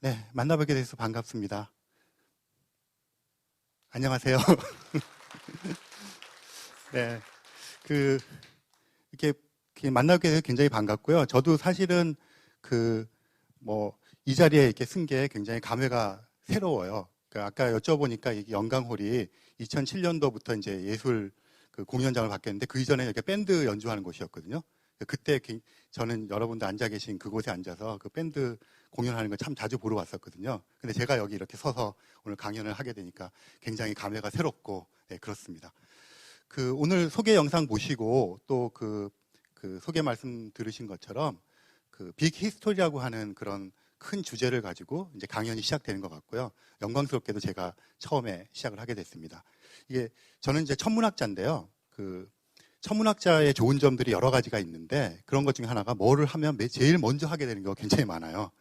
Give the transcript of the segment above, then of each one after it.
네, 만나뵙게 돼서 반갑습니다. 안녕하세요. 네, 그, 이렇게 만나뵙게 돼서 굉장히 반갑고요. 저도 사실은 그, 이 자리에 이렇게 쓴 게 굉장히 감회가 새로워요. 아까 여쭤보니까 이 영광홀이 2007년도부터 이제 예술 그 공연장을 바뀌었는데 그 이전에 이렇게 밴드 연주하는 곳이었거든요. 그때 저는 여러분들 앉아 계신 그곳에 앉아서 그 밴드 공연하는 걸 참 자주 보러 왔었거든요. 근데 제가 여기 이렇게 서서 오늘 강연을 하게 되니까 굉장히 감회가 새롭고, 네, 그렇습니다. 오늘 소개 영상 보시고 또 그 소개 말씀 들으신 것처럼 그 빅 히스토리라고 하는 그런 큰 주제를 가지고 이제 강연이 시작되는 것 같고요. 영광스럽게도 제가 처음에 시작을 하게 됐습니다. 저는 이제 천문학자인데요. 천문학자의 좋은 점들이 여러 가지가 있는데 그런 것 중에 하나가 뭐를 하면 제일 먼저 하게 되는 경우가 굉장히 많아요.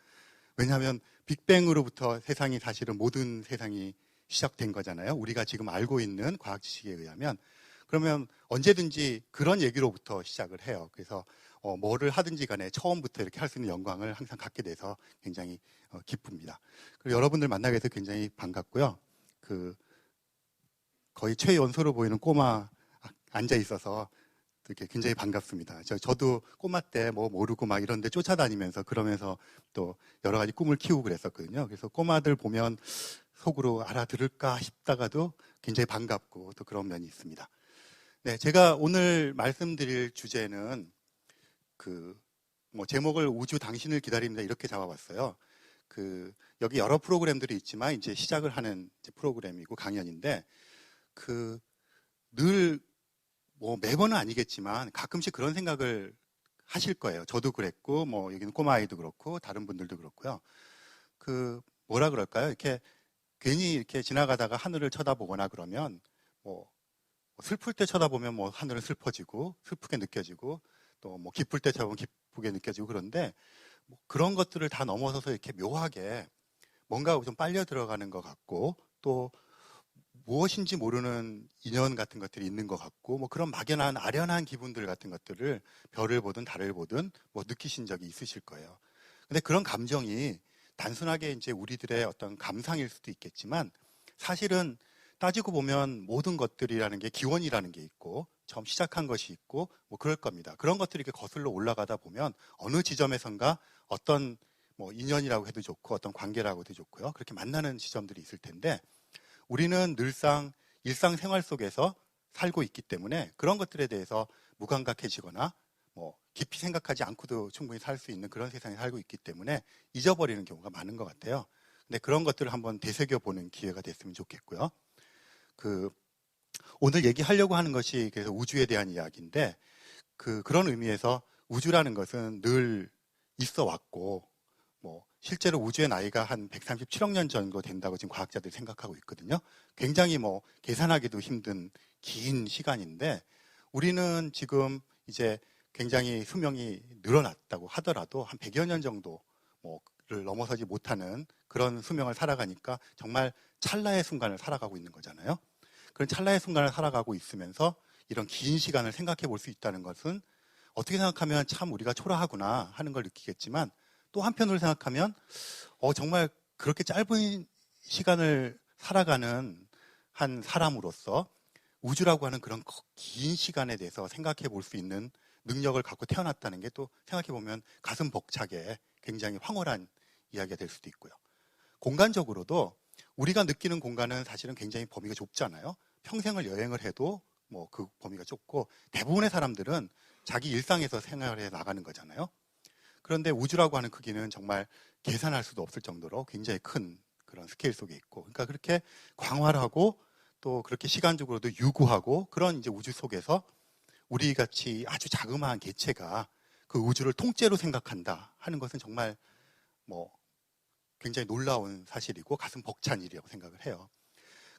왜냐하면 빅뱅으로부터 세상이 사실은 모든 세상이 시작된 거잖아요. 우리가 지금 알고 있는 과학 지식에 의하면. 그러면 언제든지 그런 얘기로부터 시작을 해요. 그래서 뭐를 하든지 간에 처음부터 이렇게 할 수 있는 영광을 항상 갖게 돼서 굉장히 기쁩니다. 그리고 여러분들 만나게 돼서 굉장히 반갑고요. 거의 최연소로 보이는 꼬마 앉아 있어서 이렇게 굉장히 반갑습니다. 저도 꼬마 때 뭐 모르고 막 이런 데 쫓아다니면서 그러면서 또 여러 가지 꿈을 키우고 그랬었거든요. 그래서 꼬마들 보면 속으로 알아들을까 싶다가도 굉장히 반갑고 또 그런 면이 있습니다. 네, 제가 오늘 말씀드릴 주제는 제목을 우주 당신을 기다립니다 이렇게 잡아봤어요. 여기 여러 프로그램들이 있지만 이제 시작을 하는 이제 프로그램이고 강연인데 늘 매번은 아니겠지만 가끔씩 그런 생각을 하실 거예요. 저도 그랬고 여기는 꼬마아이도 그렇고 다른 분들도 그렇고요. 뭐라 그럴까요? 이렇게 괜히 이렇게 지나가다가 하늘을 쳐다보거나 그러면 슬플 때 쳐다보면 하늘은 슬퍼지고 슬프게 느껴지고 또 기쁠 때 쳐다보면 기쁘게 느껴지고 그런데 그런 것들을 다 넘어서서 이렇게 묘하게 뭔가 좀 빨려 들어가는 것 같고 또 무엇인지 모르는 인연 같은 것들이 있는 것 같고 그런 막연한 아련한 기분들 같은 것들을 별을 보든 달을 보든 느끼신 적이 있으실 거예요. 근데 그런 감정이 단순하게 이제 우리들의 어떤 감상일 수도 있겠지만 사실은 따지고 보면 모든 것들이라는 게 기원이라는 게 있고 처음 시작한 것이 있고 그럴 겁니다. 그런 것들이 이렇게 거슬러 올라가다 보면 어느 지점에선가 어떤 인연이라고 해도 좋고 어떤 관계라고 해도 좋고요. 그렇게 만나는 지점들이 있을 텐데 우리는 늘상 일상생활 속에서 살고 있기 때문에 그런 것들에 대해서 무감각해지거나 깊이 생각하지 않고도 충분히 살 수 있는 그런 세상에 살고 있기 때문에 잊어버리는 경우가 많은 것 같아요. 근데 그런 것들을 한번 되새겨보는 기회가 됐으면 좋겠고요. 오늘 얘기하려고 하는 것이 그래서 우주에 대한 이야기인데 그런 의미에서 우주라는 것은 늘 있어 왔고 실제로 우주의 나이가 한 137억 년 정도 된다고 지금 과학자들이 생각하고 있거든요. 굉장히 계산하기도 힘든 긴 시간인데 우리는 지금 이제 굉장히 수명이 늘어났다고 하더라도 한 100여 년 정도를 넘어서지 못하는 그런 수명을 살아가니까 정말 찰나의 순간을 살아가고 있는 거잖아요. 그런 찰나의 순간을 살아가고 있으면서 이런 긴 시간을 생각해 볼 수 있다는 것은 어떻게 생각하면 참 우리가 초라하구나 하는 걸 느끼겠지만 또 한편으로 생각하면 정말 그렇게 짧은 시간을 살아가는 한 사람으로서 우주라고 하는 그런 긴 시간에 대해서 생각해 볼 수 있는 능력을 갖고 태어났다는 게 또 생각해 보면 가슴 벅차게 굉장히 황홀한 이야기가 될 수도 있고요. 공간적으로도 우리가 느끼는 공간은 사실은 굉장히 범위가 좁잖아요. 평생을 여행을 해도 그 범위가 좁고 대부분의 사람들은 자기 일상에서 생활해 나가는 거잖아요. 그런데 우주라고 하는 크기는 정말 계산할 수도 없을 정도로 굉장히 큰 그런 스케일 속에 있고, 그러니까 그렇게 광활하고 또 그렇게 시간적으로도 유구하고 그런 이제 우주 속에서 우리 같이 아주 자그마한 개체가 그 우주를 통째로 생각한다 하는 것은 정말 굉장히 놀라운 사실이고 가슴 벅찬 일이라고 생각을 해요.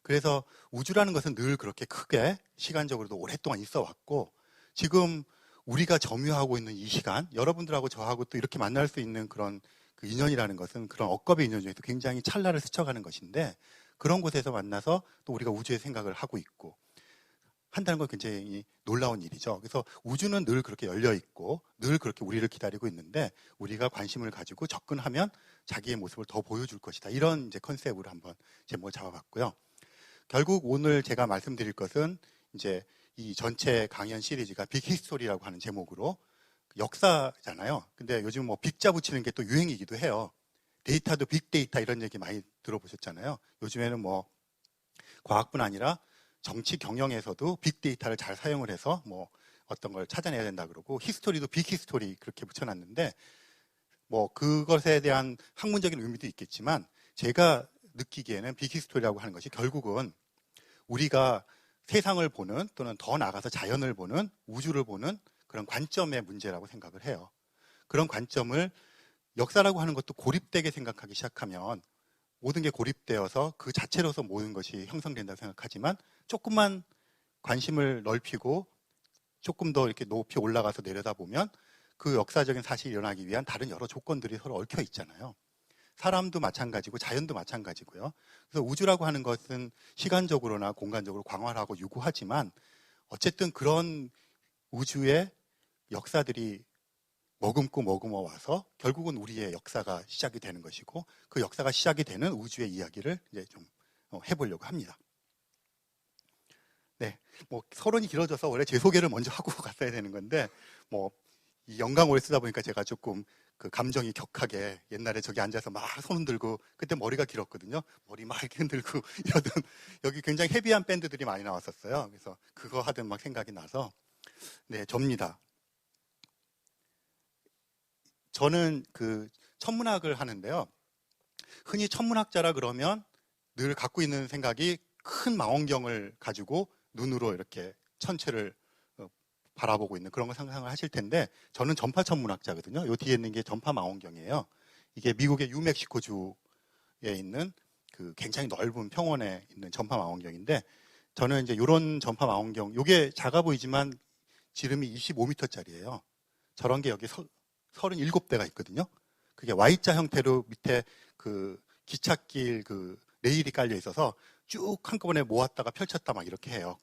그래서 우주라는 것은 늘 그렇게 크게 시간적으로도 오랫동안 있어 왔고 지금 우리가 점유하고 있는 이 시간, 여러분들하고 저하고 또 이렇게 만날 수 있는 그런 그 인연이라는 것은 그런 억겁의 인연 중에서 굉장히 찰나를 스쳐가는 것인데 그런 곳에서 만나서 또 우리가 우주의 생각을 하고 있고 한다는 건 굉장히 놀라운 일이죠. 그래서 우주는 늘 그렇게 열려 있고 늘 그렇게 우리를 기다리고 있는데 우리가 관심을 가지고 접근하면 자기의 모습을 더 보여줄 것이다. 이런 이제 컨셉으로 한번 제목을 잡아봤고요. 결국 오늘 제가 말씀드릴 것은 이제 이 전체 강연 시리즈가 빅 히스토리라고 하는 제목으로 역사잖아요. 근데 요즘 뭐 빅자 붙이는 게 또 유행이기도 해요. 데이터도 빅데이터 이런 얘기 많이 들어보셨잖아요. 요즘에는 뭐 과학뿐 아니라 정치 경영에서도 빅데이터를 잘 사용을 해서 뭐 어떤 걸 찾아내야 된다 그러고 히스토리도 빅 히스토리 그렇게 붙여놨는데 뭐 그것에 대한 학문적인 의미도 있겠지만 제가 느끼기에는 빅 히스토리라고 하는 것이 결국은 우리가 세상을 보는 또는 더 나아가서 자연을 보는 우주를 보는 그런 관점의 문제라고 생각을 해요. 그런 관점을 역사라고 하는 것도 고립되게 생각하기 시작하면 모든 게 고립되어서 그 자체로서 모든 것이 형성된다고 생각하지만 조금만 관심을 넓히고 조금 더 이렇게 높이 올라가서 내려다보면 그 역사적인 사실이 일어나기 위한 다른 여러 조건들이 서로 얽혀 있잖아요. 사람도 마찬가지고 자연도 마찬가지고요. 그래서 우주라고 하는 것은 시간적으로나 공간적으로 광활하고 유구하지만 어쨌든 그런 우주의 역사들이 머금고 와서 결국은 우리의 역사가 시작이 되는 것이고 그 역사가 시작이 되는 우주의 이야기를 이제 좀 해보려고 합니다. 네, 뭐 서론이 길어져서 원래 제 소개를 먼저 하고 갔어야 되는 건데 뭐 이 영광오래 쓰다 보니까 제가 조금 그 감정이 격하게 옛날에 저기 앉아서 막 손 흔들고 그때 머리가 길었거든요. 머리 막 이렇게 흔들고 이러던 여기 굉장히 헤비한 밴드들이 많이 나왔었어요. 그래서 그거 하던 막 생각이 나서 네, 접니다. 저는 그 천문학을 하는데요. 흔히 천문학자라 그러면 늘 갖고 있는 생각이 큰 망원경을 가지고 눈으로 이렇게 천체를 바라보고 있는 그런 걸 상상을 하실 텐데 저는 전파 천문학자거든요. 요 뒤에 있는 게 전파 망원경이에요. 이게 미국의 뉴멕시코주에 있는 그 굉장히 넓은 평원에 있는 전파 망원경인데 저는 이제 이런 전파 망원경, 요게 작아 보이지만 지름이 25m짜리예요. 저런 게 여기 37대가 있거든요. 그게 Y자 형태로 밑에 그 기찻길 그 레일이 깔려 있어서 쭉 한꺼번에 모았다가 펼쳤다 막 이렇게 해요.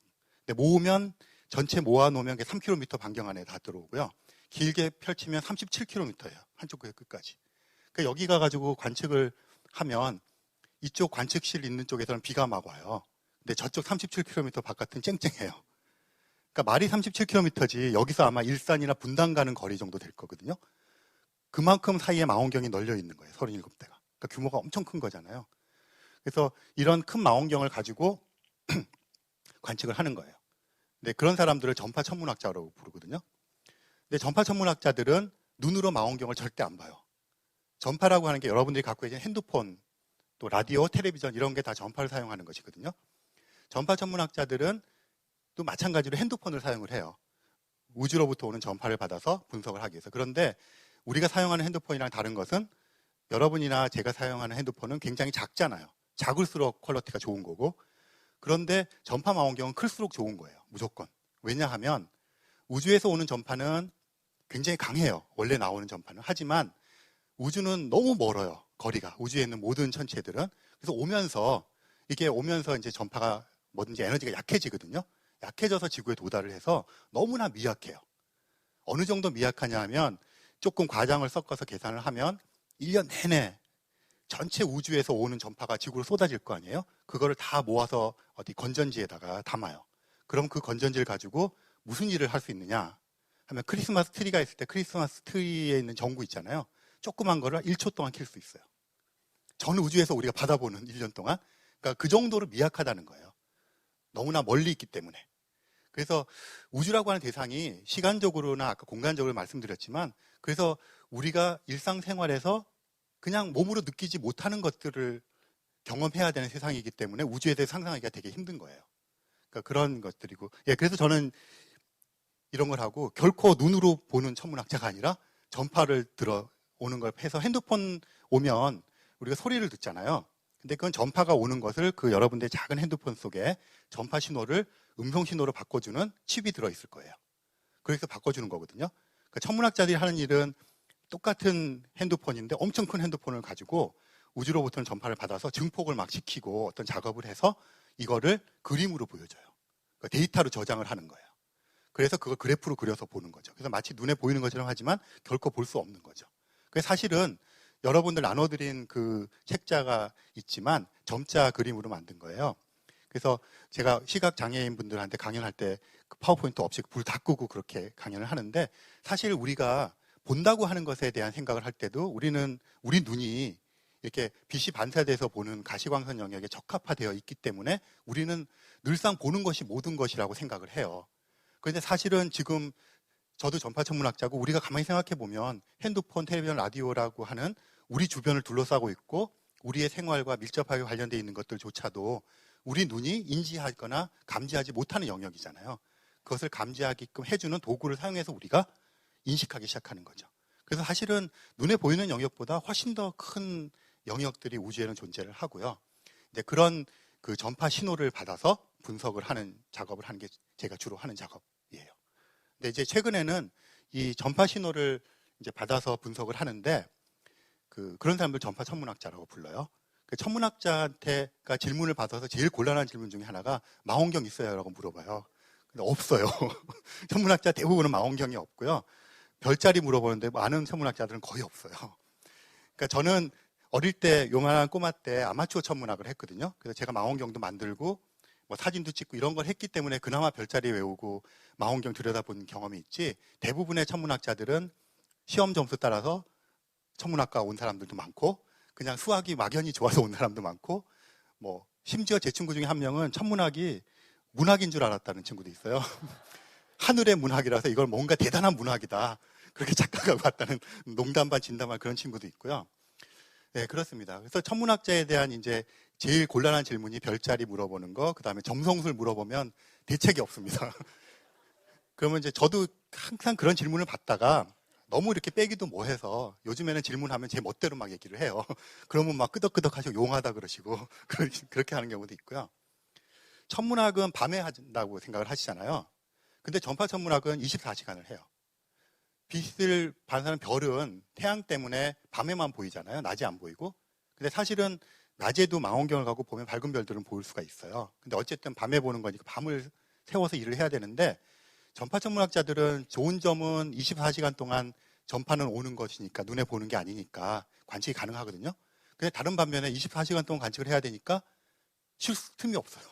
근데 모으면 전체 모아놓으면 3km 반경 안에 다 들어오고요. 길게 펼치면 37km예요. 한쪽 끝까지. 그러니까 여기 가가지고 관측을 하면 이쪽 관측실 있는 쪽에서는 비가 막 와요. 근데 저쪽 37km 바깥은 쨍쨍해요. 그러니까 말이 37km지 여기서 아마 일산이나 분당 가는 거리 정도 될 거거든요. 그만큼 사이에 망원경이 널려 있는 거예요. 37대가. 그러니까 규모가 엄청 큰 거잖아요. 그래서 이런 큰 망원경을 가지고 관측을 하는 거예요. 근데 그런 사람들을 전파 천문학자라고 부르거든요. 근데 전파 천문학자들은 눈으로 망원경을 절대 안 봐요. 전파라고 하는 게 여러분들이 갖고 계신 핸드폰, 또 라디오, 텔레비전 이런 게 다 전파를 사용하는 것이거든요. 전파 천문학자들은 또 마찬가지로 핸드폰을 사용을 해요. 우주로부터 오는 전파를 받아서 분석을 하기 위해서. 그런데 우리가 사용하는 핸드폰이랑 다른 것은 여러분이나 제가 사용하는 핸드폰은 굉장히 작잖아요. 작을수록 퀄리티가 좋은 거고 그런데 전파 망원경은 클수록 좋은 거예요. 무조건. 왜냐하면 우주에서 오는 전파는 굉장히 강해요. 원래 나오는 전파는. 하지만 우주는 너무 멀어요. 거리가. 우주에 있는 모든 천체들은. 그래서 이게 오면서 이제 전파가 뭐든지 에너지가 약해지거든요. 약해져서 지구에 도달을 해서 너무나 미약해요. 어느 정도 미약하냐 하면 조금 과장을 섞어서 계산을 하면 1년 내내 전체 우주에서 오는 전파가 지구로 쏟아질 거 아니에요? 그거를 다 모아서 어디 건전지에다가 담아요. 그럼 그 건전지를 가지고 무슨 일을 할 수 있느냐 하면 크리스마스 트리가 있을 때 크리스마스 트리에 있는 전구 있잖아요. 조그만 거를 1초 동안 켤 수 있어요. 전 우주에서 우리가 받아보는 1년 동안. 그러니까 그 정도로 미약하다는 거예요. 너무나 멀리 있기 때문에. 그래서 우주라고 하는 대상이 시간적으로나 아까 공간적으로 말씀드렸지만 그래서 우리가 일상생활에서 그냥 몸으로 느끼지 못하는 것들을 경험해야 되는 세상이기 때문에 우주에 대해 상상하기가 되게 힘든 거예요. 그러니까 그런 것들이고. 예, 그래서 저는 이런 걸 하고 결코 눈으로 보는 천문학자가 아니라 전파를 들어오는 걸 해서 핸드폰 오면 우리가 소리를 듣잖아요. 근데 그건 전파가 오는 것을 그 여러분들의 작은 핸드폰 속에 전파 신호를 음성 신호로 바꿔주는 칩이 들어있을 거예요. 그래서 바꿔주는 거거든요. 그러니까 천문학자들이 하는 일은 똑같은 핸드폰인데 엄청 큰 핸드폰을 가지고 우주로부터는 전파를 받아서 증폭을 막 시키고 어떤 작업을 해서 이거를 그림으로 보여줘요. 데이터로 저장을 하는 거예요. 그래서 그걸 그래프로 그려서 보는 거죠. 그래서 마치 눈에 보이는 것처럼 하지만 결코 볼 수 없는 거죠. 그래서 사실은 여러분들 나눠드린 그 책자가 있지만 점자 그림으로 만든 거예요. 그래서 제가 시각장애인 분들한테 강연할 때 그 파워포인트 없이 불 다 끄고 그렇게 강연을 하는데, 사실 우리가 본다고 하는 것에 대한 생각을 할 때도 우리 눈이 이렇게 빛이 반사돼서 보는 가시광선 영역에 적합화되어 있기 때문에 우리는 늘상 보는 것이 모든 것이라고 생각을 해요. 그런데 사실은 지금 저도 전파천문학자고 우리가 가만히 생각해 보면 핸드폰, 텔레비전, 라디오라고 하는 우리 주변을 둘러싸고 있고 우리의 생활과 밀접하게 관련되어 있는 것들조차도 우리 눈이 인지하거나 감지하지 못하는 영역이잖아요. 그것을 감지하게끔 해주는 도구를 사용해서 우리가 인식하기 시작하는 거죠. 그래서 사실은 눈에 보이는 영역보다 훨씬 더 큰 영역들이 우주에는 존재를 하고요. 이제 그런 그 전파 신호를 받아서 분석을 하는 작업을 하는 게 제가 주로 하는 작업이에요. 근데 이제 최근에는 이 전파 신호를 이제 받아서 분석을 하는데 그런 사람들 전파 천문학자라고 불러요. 그 천문학자한테가 질문을 받아서 제일 곤란한 질문 중에 하나가 망원경 있어요? 라고 물어봐요. 근데 없어요. 천문학자 대부분은 망원경이 없고요. 별자리 물어보는데 많은 천문학자들은 거의 없어요. 그러니까 저는 어릴 때 요만한 꼬마 때 아마추어 천문학을 했거든요. 그래서 제가 망원경도 만들고 뭐 사진도 찍고 이런 걸 했기 때문에 그나마 별자리 외우고 망원경 들여다본 경험이 있지, 대부분의 천문학자들은 시험 점수 따라서 천문학과 온 사람들도 많고 그냥 수학이 막연히 좋아서 온 사람도 많고, 뭐 심지어 제 친구 중에 한 명은 천문학이 문학인 줄 알았다는 친구도 있어요. 하늘의 문학이라서 이걸 뭔가 대단한 문학이다 그렇게 착각하고 왔다는 농담 반 진담 반 그런 친구도 있고요. 네, 그렇습니다. 그래서 천문학자에 대한 이제 제일 곤란한 질문이 별자리 물어보는 거, 그 다음에 점성술 물어보면 대책이 없습니다. 그러면 이제 저도 항상 그런 질문을 받다가 너무 이렇게 빼기도 뭐해서 요즘에는 질문하면 제 멋대로 막 얘기를 해요. 그러면 막 끄덕끄덕 하시고 용하다 그러시고 그렇게 하는 경우도 있고요. 천문학은 밤에 한다고 생각을 하시잖아요. 근데 전파 천문학은 24시간을 해요. 빛을 반사하는 별은 태양 때문에 밤에만 보이잖아요. 낮에 안 보이고. 근데 사실은 낮에도 망원경을 갖고 보면 밝은 별들은 보일 수가 있어요. 근데 어쨌든 밤에 보는 거니까 밤을 세워서 일을 해야 되는데, 전파 천문학자들은 좋은 점은 24시간 동안 전파는 오는 것이니까 눈에 보는 게 아니니까 관측이 가능하거든요. 근데 다른 반면에 24시간 동안 관측을 해야 되니까 쉴 틈이 없어요.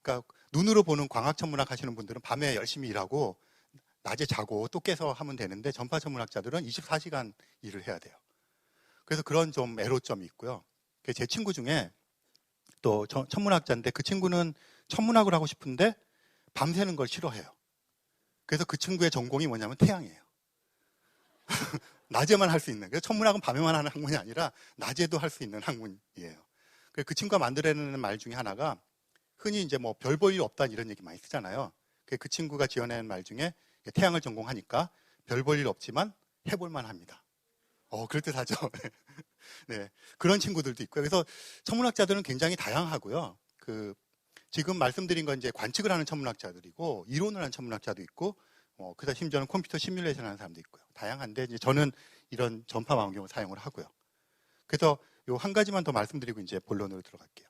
그러니까 눈으로 보는 광학 천문학 하시는 분들은 밤에 열심히 일하고 낮에 자고 또 깨서 하면 되는데, 전파 천문학자들은 24시간 일을 해야 돼요. 그래서 그런 좀 애로점이 있고요. 제 친구 중에 또 천문학자인데 그 친구는 천문학을 하고 싶은데 밤새는 걸 싫어해요. 그래서 그 친구의 전공이 뭐냐면 태양이에요. 낮에만 할 수 있는. 그래서 천문학은 밤에만 하는 학문이 아니라 낮에도 할 수 있는 학문이에요. 그 친구가 만들어내는 말 중에 하나가, 흔히 이제 뭐 별 볼 일 없다 이런 얘기 많이 쓰잖아요. 그 친구가 지어낸 말 중에 태양을 전공하니까 별 볼 일 없지만 해볼만 합니다. 그럴듯하죠. 네, 그런 친구들도 있고요. 그래서 천문학자들은 굉장히 다양하고요. 지금 말씀드린 건 이제 관측을 하는 천문학자들이고 이론을 하는 천문학자도 있고, 그다음 심지어는 컴퓨터 시뮬레이션 하는 사람도 있고요. 다양한데 이제 저는 이런 전파 망원경을 사용을 하고요. 그래서 요 한 가지만 더 말씀드리고 이제 본론으로 들어갈게요.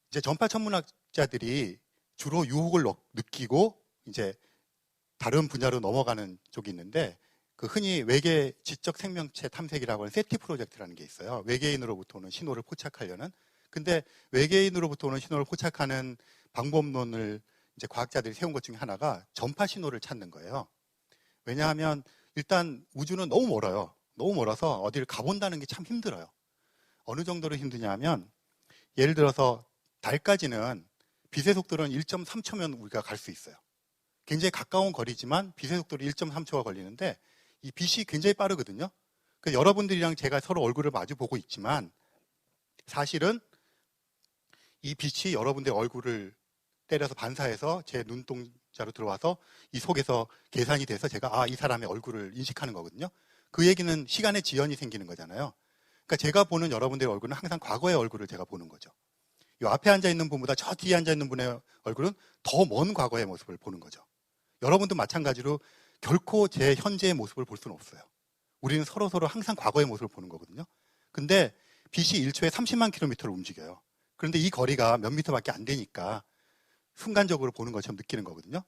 이제 전파 천문학자들이 주로 유혹을 느끼고 이제 다른 분야로 넘어가는 쪽이 있는데, 흔히 외계 지적 생명체 탐색이라고 하는 세티 프로젝트라는 게 있어요. 외계인으로부터 오는 신호를 포착하려는. 근데 외계인으로부터 오는 신호를 포착하는 방법론을 이제 과학자들이 세운 것 중에 하나가 전파 신호를 찾는 거예요. 왜냐하면 일단 우주는 너무 멀어요. 너무 멀어서 어디를 가본다는 게 참 힘들어요. 어느 정도로 힘드냐면, 예를 들어서 달까지는 빛의 속도는 1.3초면 우리가 갈 수 있어요. 굉장히 가까운 거리지만 빛의 속도로 1.3초가 걸리는데 이 빛이 굉장히 빠르거든요. 그래서 여러분들이랑 제가 서로 얼굴을 마주 보고 있지만 사실은 이 빛이 여러분들의 얼굴을 때려서 반사해서 제 눈동자로 들어와서 이 속에서 계산이 돼서 제가 이 사람의 얼굴을 인식하는 거거든요. 그 얘기는 시간의 지연이 생기는 거잖아요. 그러니까 제가 보는 여러분들의 얼굴은 항상 과거의 얼굴을 제가 보는 거죠. 이 앞에 앉아 있는 분보다 저 뒤에 앉아 있는 분의 얼굴은 더 먼 과거의 모습을 보는 거죠. 여러분도 마찬가지로 결코 제 현재의 모습을 볼 수는 없어요. 우리는 서로 항상 과거의 모습을 보는 거거든요. 근데 빛이 1초에 30만 킬로미터를 움직여요. 그런데 이 거리가 몇 미터밖에 안 되니까 순간적으로 보는 것처럼 느끼는 거거든요.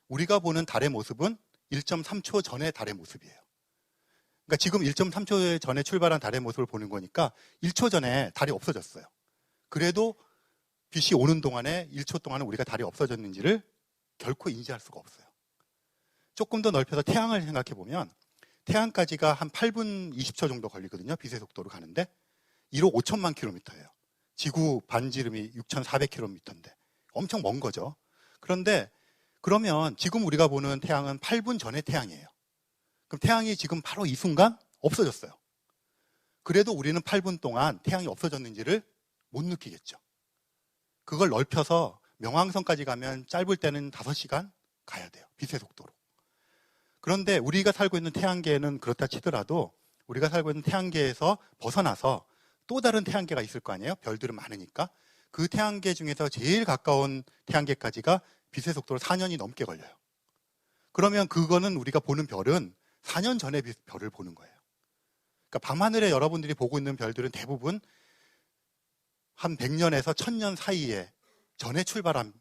우리가 보는 달의 모습은 1.3초 전의 달의 모습이에요. 그러니까 지금 1.3초 전에 출발한 달의 모습을 보는 거니까 1초 전에 달이 없어졌어요. 그래도 빛이 오는 동안에 1초 동안은 우리가 달이 없어졌는지를 결코 인지할 수가 없어요. 조금 더 넓혀서 태양을 생각해 보면 태양까지가 한 8분 20초 정도 걸리거든요. 빛의 속도로 가는데 1억 5천만 킬로미터예요. 지구 반지름이 6,400km인데 엄청 먼 거죠. 그런데 그러면 지금 우리가 보는 태양은 8분 전의 태양이에요. 그럼 태양이 지금 바로 이 순간 없어졌어요. 그래도 우리는 8분 동안 태양이 없어졌는지를 못 느끼겠죠. 그걸 넓혀서 명왕성까지 가면 짧을 때는 5시간 가야 돼요. 빛의 속도로. 그런데 우리가 살고 있는 태양계는 그렇다 치더라도 우리가 살고 있는 태양계에서 벗어나서 또 다른 태양계가 있을 거 아니에요? 별들은 많으니까. 그 태양계 중에서 제일 가까운 태양계까지가 빛의 속도로 4년이 넘게 걸려요. 그러면 그거는 우리가 보는 별은 4년 전에 별을 보는 거예요. 그러니까 밤하늘에 여러분들이 보고 있는 별들은 대부분 한 100년에서 1000년 사이에 전에 출발한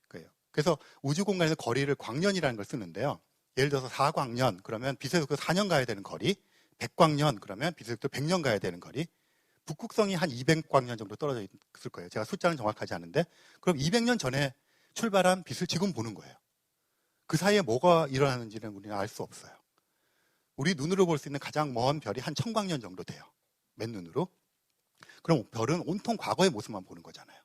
거예요. 그래서 우주 공간에서 거리를 광년이라는 걸 쓰는데요. 예를 들어서 4광년 그러면 빛의 속도 4년 가야 되는 거리, 100광년 그러면 빛의 속도 100년 가야 되는 거리, 북극성이 한 200광년 정도 떨어져 있을 거예요. 제가 숫자는 정확하지 않은데 그럼 200년 전에 출발한 빛을 지금 보는 거예요. 그 사이에 뭐가 일어나는지는 우리는 알 수 없어요. 우리 눈으로 볼 수 있는 가장 먼 별이 한 1000광년 정도 돼요. 맨눈으로. 그럼 별은 온통 과거의 모습만 보는 거잖아요.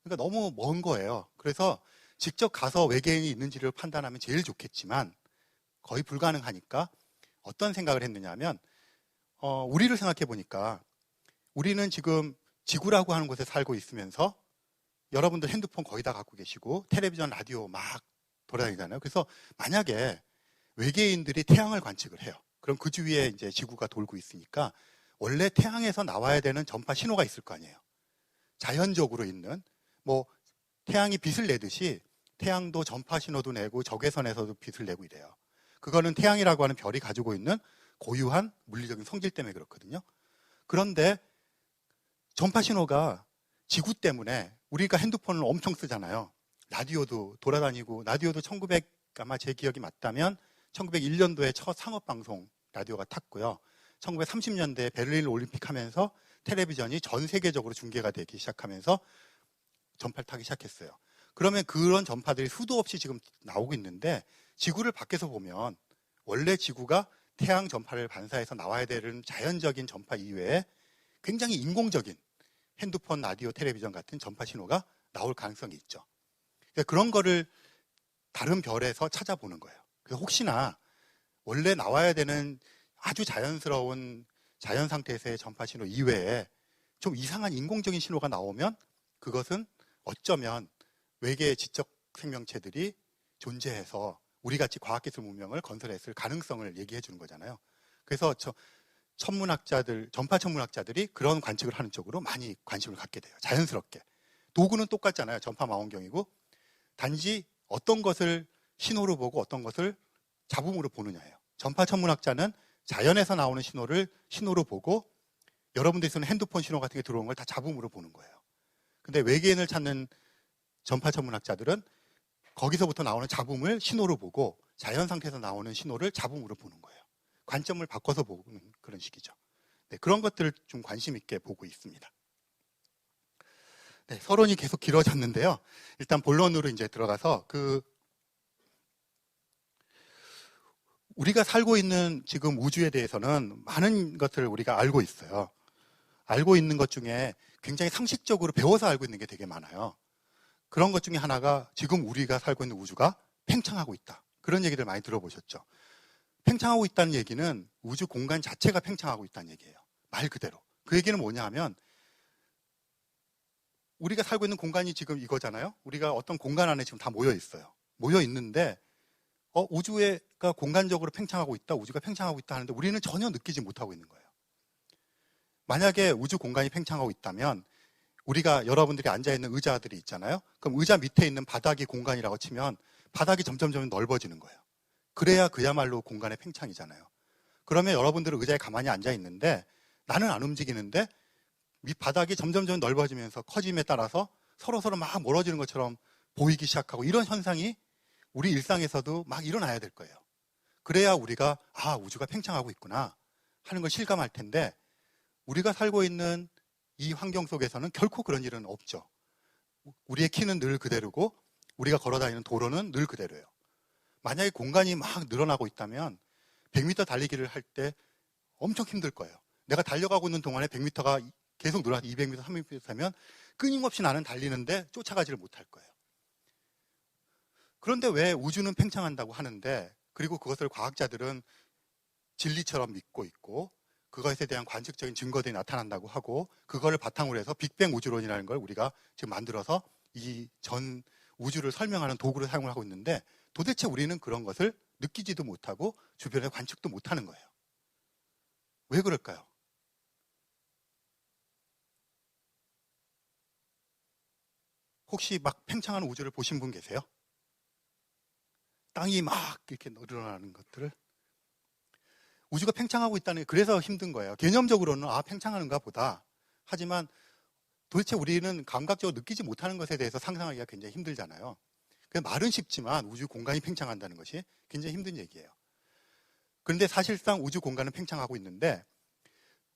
그러니까 너무 먼 거예요. 그래서 직접 가서 외계인이 있는지를 판단하면 제일 좋겠지만 거의 불가능하니까 어떤 생각을 했느냐 하면 우리를 생각해 보니까 우리는 지금 지구라고 하는 곳에 살고 있으면서 여러분들 핸드폰 거의 다 갖고 계시고 텔레비전, 라디오 막 돌아다니잖아요. 그래서 만약에 외계인들이 태양을 관측을 해요. 그럼 그 주위에 이제 지구가 돌고 있으니까 원래 태양에서 나와야 되는 전파 신호가 있을 거 아니에요. 자연적으로 있는 뭐 태양이 빛을 내듯이 태양도 전파 신호도 내고 적외선에서도 빛을 내고 이래요. 그거는 태양이라고 하는 별이 가지고 있는 고유한 물리적인 성질 때문에 그렇거든요. 그런데 전파 신호가 지구 때문에 우리가 핸드폰을 엄청 쓰잖아요. 라디오도 돌아다니고 라디오도 1900 아마 제 기억이 맞다면 1901년도에 첫 상업방송 라디오가 탔고요. 1930년대에 베를린 올림픽 하면서 텔레비전이 전 세계적으로 중계가 되기 시작하면서 전파를 타기 시작했어요. 그러면 그런 전파들이 수도 없이 지금 나오고 있는데 지구를 밖에서 보면 원래 지구가 태양 전파를 반사해서 나와야 되는 자연적인 전파 이외에 굉장히 인공적인 핸드폰, 라디오, 텔레비전 같은 전파 신호가 나올 가능성이 있죠. 그런 거를 다른 별에서 찾아보는 거예요. 그래서 혹시나 원래 나와야 되는 아주 자연스러운 자연 상태에서의 전파 신호 이외에 좀 이상한 인공적인 신호가 나오면 그것은 어쩌면 외계 지적 생명체들이 존재해서 우리같이 과학기술 문명을 건설했을 가능성을 얘기해 주는 거잖아요. 그래서 천문학자들, 전파 천문학자들이 그런 관측을 하는 쪽으로 많이 관심을 갖게 돼요. 자연스럽게. 도구는 똑같잖아요. 전파 망원경이고 단지 어떤 것을 신호로 보고 어떤 것을 잡음으로 보느냐예요. 전파 천문학자는 자연에서 나오는 신호를 신호로 보고 여러분들이 쓰는 핸드폰 신호 같은 게 들어오는 걸 다 잡음으로 보는 거예요. 근데 외계인을 찾는 전파 천문학자들은 거기서부터 나오는 잡음을 신호로 보고 자연 상태에서 나오는 신호를 잡음으로 보는 거예요. 관점을 바꿔서 보는 그런 식이죠. 네, 그런 것들을 좀 관심 있게 보고 있습니다. 네, 서론이 계속 길어졌는데요. 일단 본론으로 이제 들어가서 우리가 살고 있는 지금 우주에 대해서는 많은 것을 우리가 알고 있어요. 알고 있는 것 중에 굉장히 상식적으로 배워서 알고 있는 게 되게 많아요. 그런 것 중에 하나가 지금 우리가 살고 있는 우주가 팽창하고 있다. 그런 얘기들 많이 들어보셨죠. 팽창하고 있다는 얘기는 우주 공간 자체가 팽창하고 있다는 얘기예요. 말 그대로. 그 얘기는 뭐냐 하면 우리가 살고 있는 공간이 지금 이거잖아요. 우리가 어떤 공간 안에 지금 다 모여 있어요. 모여 있는데 우주가 공간적으로 팽창하고 있다, 우주가 팽창하고 있다 하는데 우리는 전혀 느끼지 못하고 있는 거예요. 만약에 우주 공간이 팽창하고 있다면 우리가 여러분들이 앉아있는 의자들이 있잖아요. 그럼 의자 밑에 있는 바닥이 공간이라고 치면 바닥이 점점 넓어지는 거예요. 그래야 그야말로 공간의 팽창이잖아요. 그러면 여러분들은 의자에 가만히 앉아있는데 나는 안 움직이는데 밑바닥이 점점 넓어지면서 커짐에 따라서 서로 막 멀어지는 것처럼 보이기 시작하고 이런 현상이 우리 일상에서도 막 일어나야 될 거예요. 그래야 우리가 우주가 팽창하고 있구나 하는 걸 실감할 텐데 우리가 살고 있는 이 환경 속에서는 결코 그런 일은 없죠. 우리의 키는 늘 그대로고 우리가 걸어다니는 도로는 늘 그대로예요. 만약에 공간이 막 늘어나고 있다면 100m 달리기를 할 때 엄청 힘들 거예요. 내가 달려가고 있는 동안에 100m가 계속 늘어나서 200m, 300m 되면 끊임없이 나는 달리는데 쫓아가지를 못할 거예요. 그런데 왜 우주는 팽창한다고 하는데 그리고 그것을 과학자들은 진리처럼 믿고 있고 그것에 대한 관측적인 증거들이 나타난다고 하고 그거를 바탕으로 해서 빅뱅 우주론이라는 걸 우리가 지금 만들어서 이 전 우주를 설명하는 도구를 사용을 하고 있는데 도대체 우리는 그런 것을 느끼지도 못하고 주변에 관측도 못하는 거예요. 왜 그럴까요? 혹시 막 팽창하는 우주를 보신 분 계세요? 땅이 막 이렇게 늘어나는 것들을 우주가 팽창하고 있다는 게 그래서 힘든 거예요. 개념적으로는 팽창하는가 보다. 하지만 도대체 우리는 감각적으로 느끼지 못하는 것에 대해서 상상하기가 굉장히 힘들잖아요. 말은 쉽지만 우주 공간이 팽창한다는 것이 굉장히 힘든 얘기예요. 그런데 사실상 우주 공간은 팽창하고 있는데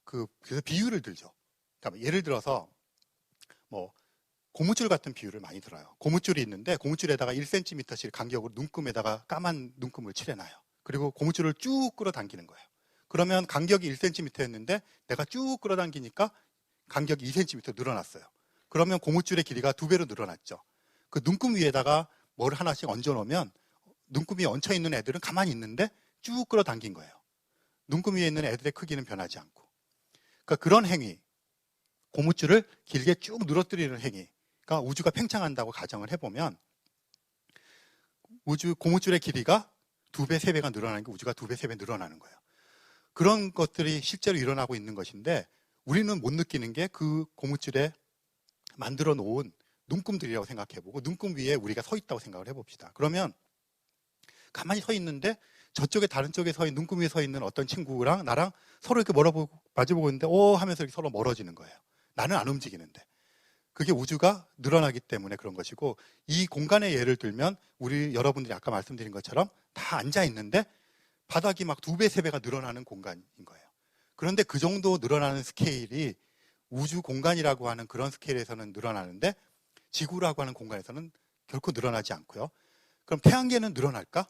그래서 비유를 들죠. 그러니까 예를 들어서 고무줄 같은 비유를 많이 들어요. 고무줄이 있는데 고무줄에다가 1cm씩 간격으로 눈금에다가 까만 눈금을 칠해놔요. 그리고 고무줄을 쭉 끌어당기는 거예요. 그러면 간격이 1cm였는데 내가 쭉 끌어당기니까 간격이 2cm 늘어났어요. 그러면 고무줄의 길이가 2배로 늘어났죠. 그 눈금 위에다가 뭘 하나씩 얹어놓으면 눈금 위에 얹혀있는 애들은 가만히 있는데 쭉 끌어당긴 거예요. 눈금 위에 있는 애들의 크기는 변하지 않고. 그러니까 그런 행위, 고무줄을 길게 쭉 늘어뜨리는 행위가 우주가 팽창한다고 가정을 해보면 고무줄의 길이가 2배, 3배가 늘어나는 게 우주가 2배, 3배 늘어나는 거예요. 그런 것들이 실제로 일어나고 있는 것인데 우리는 못 느끼는 게 그 고무줄에 만들어 놓은 눈금들이라고 생각해보고 눈금 위에 우리가 서 있다고 생각을 해봅시다. 그러면 가만히 서 있는데 저쪽에 다른 쪽에 눈금 위에 서 있는 어떤 친구랑 나랑 서로 이렇게 마주보고 있는데 하면서 이렇게 서로 멀어지는 거예요. 나는 안 움직이는데. 그게 우주가 늘어나기 때문에 그런 것이고 이 공간의 예를 들면 여러분들이 아까 말씀드린 것처럼 다 앉아 있는데 바닥이 막 2배, 3배가 늘어나는 공간인 거예요. 그런데 그 정도 늘어나는 스케일이 우주 공간이라고 하는 그런 스케일에서는 늘어나는데 지구라고 하는 공간에서는 결코 늘어나지 않고요. 그럼 태양계는 늘어날까?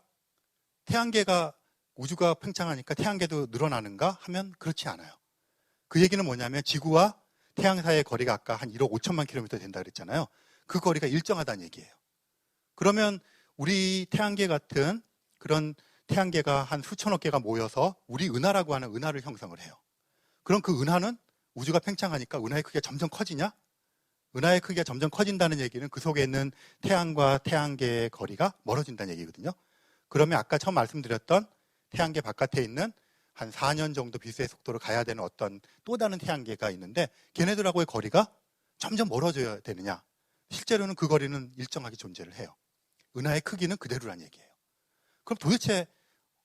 태양계가 우주가 팽창하니까 태양계도 늘어나는가 하면 그렇지 않아요. 그 얘기는 뭐냐면 지구와 태양 사이의 거리가 아까 한 1억 5천만 킬로미터 된다 그랬잖아요. 그 거리가 일정하다는 얘기예요. 그러면 우리 태양계 같은 그런 태양계가 한 수천억 개가 모여서 우리 은하라고 하는 은하를 형성을 해요. 그럼 그 은하는 우주가 팽창하니까 은하의 크기가 점점 커지냐? 은하의 크기가 점점 커진다는 얘기는 그 속에 있는 태양과 태양계의 거리가 멀어진다는 얘기거든요. 그러면 아까 처음 말씀드렸던 태양계 바깥에 있는 한 4년 정도 빛의 속도로 가야 되는 어떤 또 다른 태양계가 있는데 걔네들하고의 거리가 점점 멀어져야 되느냐? 실제로는 그 거리는 일정하게 존재를 해요. 은하의 크기는 그대로란 얘기예요. 그럼 도대체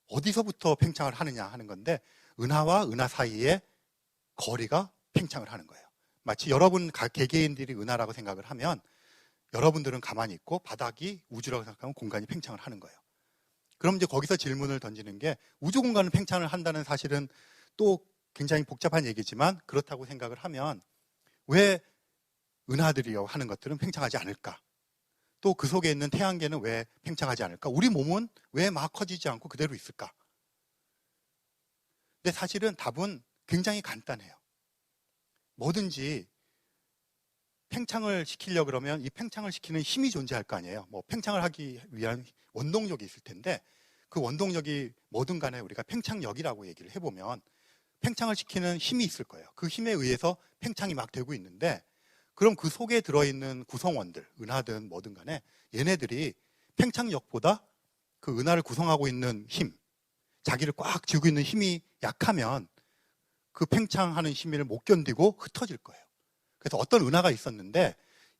어디서부터 팽창을 하느냐 하는 건데 은하와 은하 사이의 거리가 팽창을 하는 거예요. 마치 여러분 개개인들이 은하라고 생각을 하면 여러분들은 가만히 있고 바닥이 우주라고 생각하면 공간이 팽창을 하는 거예요. 그럼 이제 거기서 질문을 던지는 게 우주 공간은 팽창을 한다는 사실은 또 굉장히 복잡한 얘기지만 그렇다고 생각을 하면 왜 은하들이라고 하는 것들은 팽창하지 않을까? 또 그 속에 있는 태양계는 왜 팽창하지 않을까? 우리 몸은 왜 막 커지지 않고 그대로 있을까? 근데 사실은 답은 굉장히 간단해요. 뭐든지 팽창을 시키려고 그러면 이 팽창을 시키는 힘이 존재할 거 아니에요. 팽창을 하기 위한 원동력이 있을 텐데 그 원동력이 뭐든 간에 우리가 팽창력이라고 얘기를 해보면 팽창을 시키는 힘이 있을 거예요. 그 힘에 의해서 팽창이 막 되고 있는데 그럼 그 속에 들어있는 구성원들, 은하든 뭐든 간에 얘네들이 팽창력보다 그 은하를 구성하고 있는 힘, 자기를 꽉 쥐고 있는 힘이 약하면 그 팽창하는 힘을 못 견디고 흩어질 거예요. 그래서 어떤 은하가 있었는데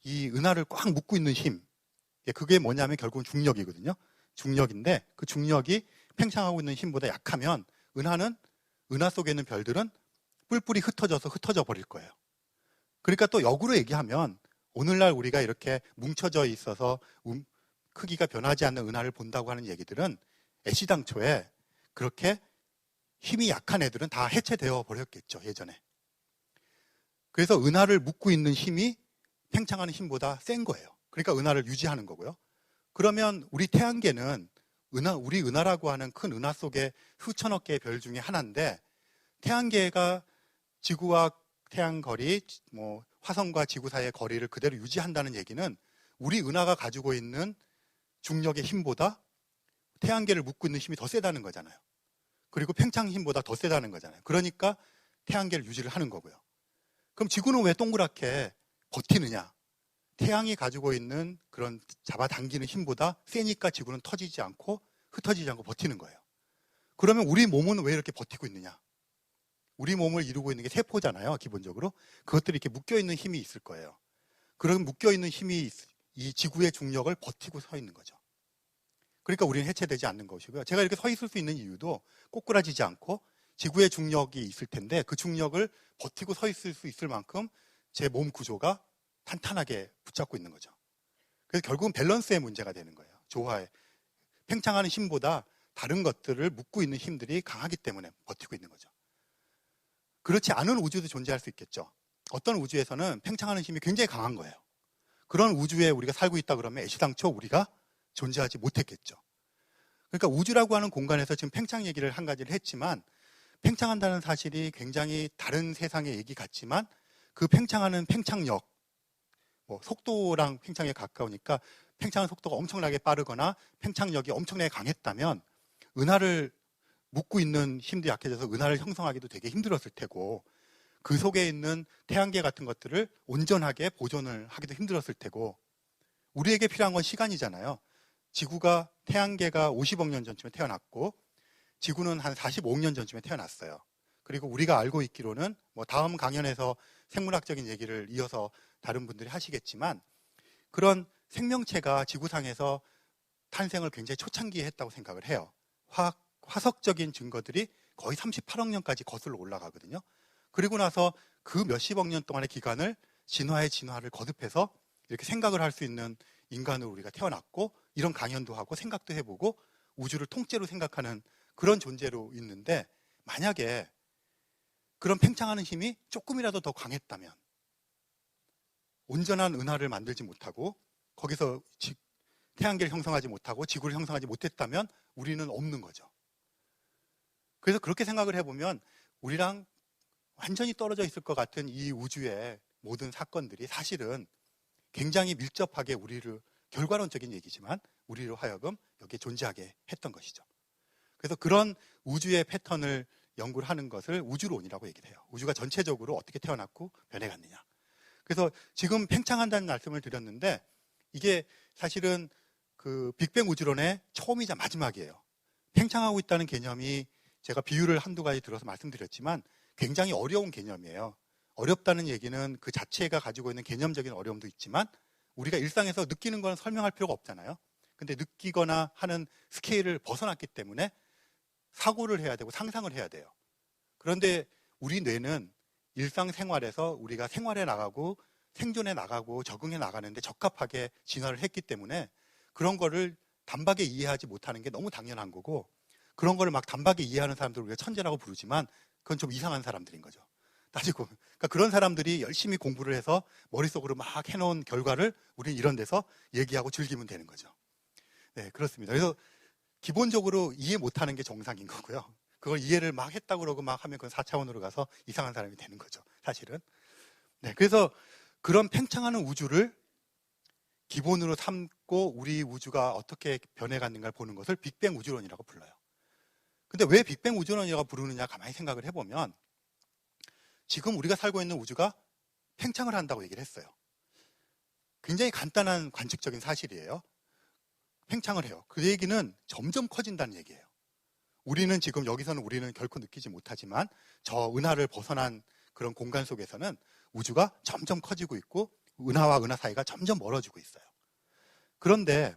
이 은하를 꽉 묶고 있는 힘, 그게 뭐냐면 결국은 중력이거든요. 중력인데 그 중력이 팽창하고 있는 힘보다 약하면 은하 속에 있는 별들은 뿔뿔이 흩어져 버릴 거예요. 그러니까 또 역으로 얘기하면 오늘날 우리가 이렇게 뭉쳐져 있어서 크기가 변하지 않는 은하를 본다고 하는 얘기들은 애시당초에 그렇게 힘이 약한 애들은 다 해체되어 버렸겠죠, 예전에. 그래서 은하를 묶고 있는 힘이 팽창하는 힘보다 센 거예요. 그러니까 은하를 유지하는 거고요. 그러면 우리 태양계는 우리 은하라고 하는 큰 은하 속에 수천억 개의 별 중에 하나인데, 태양계가 지구와 태양 거리, 화성과 지구 사이의 거리를 그대로 유지한다는 얘기는 우리 은하가 가지고 있는 중력의 힘보다 태양계를 묶고 있는 힘이 더 세다는 거잖아요. 그리고 팽창 힘보다 더 세다는 거잖아요. 그러니까 태양계를 유지를 하는 거고요. 그럼 지구는 왜 동그랗게 버티느냐? 태양이 가지고 있는 그런 잡아당기는 힘보다 세니까 지구는 터지지 않고 흩어지지 않고 버티는 거예요. 그러면 우리 몸은 왜 이렇게 버티고 있느냐? 우리 몸을 이루고 있는 게 세포잖아요, 기본적으로. 그것들이 이렇게 묶여있는 힘이 있을 거예요. 그런 묶여있는 힘이 이 지구의 중력을 버티고 서 있는 거죠. 그러니까 우리는 해체되지 않는 것이고요. 제가 이렇게 서 있을 수 있는 이유도 꼬꾸라지지 않고 지구의 중력이 있을 텐데 그 중력을 버티고 서 있을 수 있을 만큼 제 몸 구조가 탄탄하게 붙잡고 있는 거죠. 그래서 결국은 밸런스의 문제가 되는 거예요. 조화에. 팽창하는 힘보다 다른 것들을 묶고 있는 힘들이 강하기 때문에 버티고 있는 거죠. 그렇지 않은 우주도 존재할 수 있겠죠. 어떤 우주에서는 팽창하는 힘이 굉장히 강한 거예요. 그런 우주에 우리가 살고 있다 그러면 애시당초 우리가 존재하지 못했겠죠. 그러니까 우주라고 하는 공간에서 지금 팽창 얘기를 한 가지를 했지만, 팽창한다는 사실이 굉장히 다른 세상의 얘기 같지만 그 팽창하는 팽창력, 속도랑 팽창에 가까우니까 팽창하는 속도가 엄청나게 빠르거나 팽창력이 엄청나게 강했다면 은하를 묶고 있는 힘도 약해져서 은하를 형성하기도 되게 힘들었을 테고, 그 속에 있는 태양계 같은 것들을 온전하게 보존을 하기도 힘들었을 테고, 우리에게 필요한 건 시간이잖아요. 지구가 태양계가 50억 년 전쯤에 태어났고 지구는 한 45억 년 전쯤에 태어났어요. 그리고 우리가 알고 있기로는 다음 강연에서 생물학적인 얘기를 이어서 다른 분들이 하시겠지만, 그런 생명체가 지구상에서 탄생을 굉장히 초창기에 했다고 생각을 해요. 화석적인 증거들이 거의 38억 년까지 거슬러 올라가거든요. 그리고 나서 그 몇십억 년 동안의 기간을 진화의 진화를 거듭해서 이렇게 생각을 할 수 있는 인간으로 우리가 태어났고, 이런 강연도 하고 생각도 해보고 우주를 통째로 생각하는 그런 존재로 있는데, 만약에 그런 팽창하는 힘이 조금이라도 더 강했다면, 온전한 은하를 만들지 못하고 거기서 태양계를 형성하지 못하고 지구를 형성하지 못했다면 우리는 없는 거죠. 그래서 그렇게 생각을 해보면 우리랑 완전히 떨어져 있을 것 같은 이 우주의 모든 사건들이 사실은 굉장히 밀접하게 우리를, 결과론적인 얘기지만 우리로 하여금 여기에 존재하게 했던 것이죠. 그래서 그런 우주의 패턴을 연구를 하는 것을 우주론이라고 얘기를 해요. 우주가 전체적으로 어떻게 태어났고 변해갔느냐. 그래서 지금 팽창한다는 말씀을 드렸는데, 이게 사실은 그 빅뱅 우주론의 처음이자 마지막이에요. 팽창하고 있다는 개념이 제가 비유를 한두 가지 들어서 말씀드렸지만 굉장히 어려운 개념이에요. 어렵다는 얘기는 그 자체가 가지고 있는 개념적인 어려움도 있지만 우리가 일상에서 느끼는 건 설명할 필요가 없잖아요. 근데 느끼거나 하는 스케일을 벗어났기 때문에 사고를 해야 되고 상상을 해야 돼요. 그런데 우리 뇌는 일상생활에서 우리가 생활해 나가고 생존해 나가고 적응해 나가는데 적합하게 진화를 했기 때문에 그런 거를 단박에 이해하지 못하는 게 너무 당연한 거고, 그런 거를 막 단박에 이해하는 사람들을 우리가 천재라고 부르지만 그건 좀 이상한 사람들인 거죠. 따지고 그러니까 그런 사람들이 열심히 공부를 해서 머릿속으로 막 해놓은 결과를 우리는 이런 데서 얘기하고 즐기면 되는 거죠. 네, 그렇습니다. 그래서 기본적으로 이해 못하는 게 정상인 거고요. 그걸 이해를 막 했다고 그러고 막 하면 그건 4차원으로 가서 이상한 사람이 되는 거죠, 사실은. 네, 그래서 그런 팽창하는 우주를 기본으로 삼고 우리 우주가 어떻게 변해갔는가를 보는 것을 빅뱅 우주론이라고 불러요. 근데 왜 빅뱅 우주론이라고 부르느냐 가만히 생각을 해보면, 지금 우리가 살고 있는 우주가 팽창을 한다고 얘기를 했어요. 굉장히 간단한 관측적인 사실이에요. 팽창을 해요. 그 얘기는 점점 커진다는 얘기예요. 우리는 지금 여기서는 우리는 결코 느끼지 못하지만 저 은하를 벗어난 그런 공간 속에서는 우주가 점점 커지고 있고 은하와 은하 사이가 점점 멀어지고 있어요. 그런데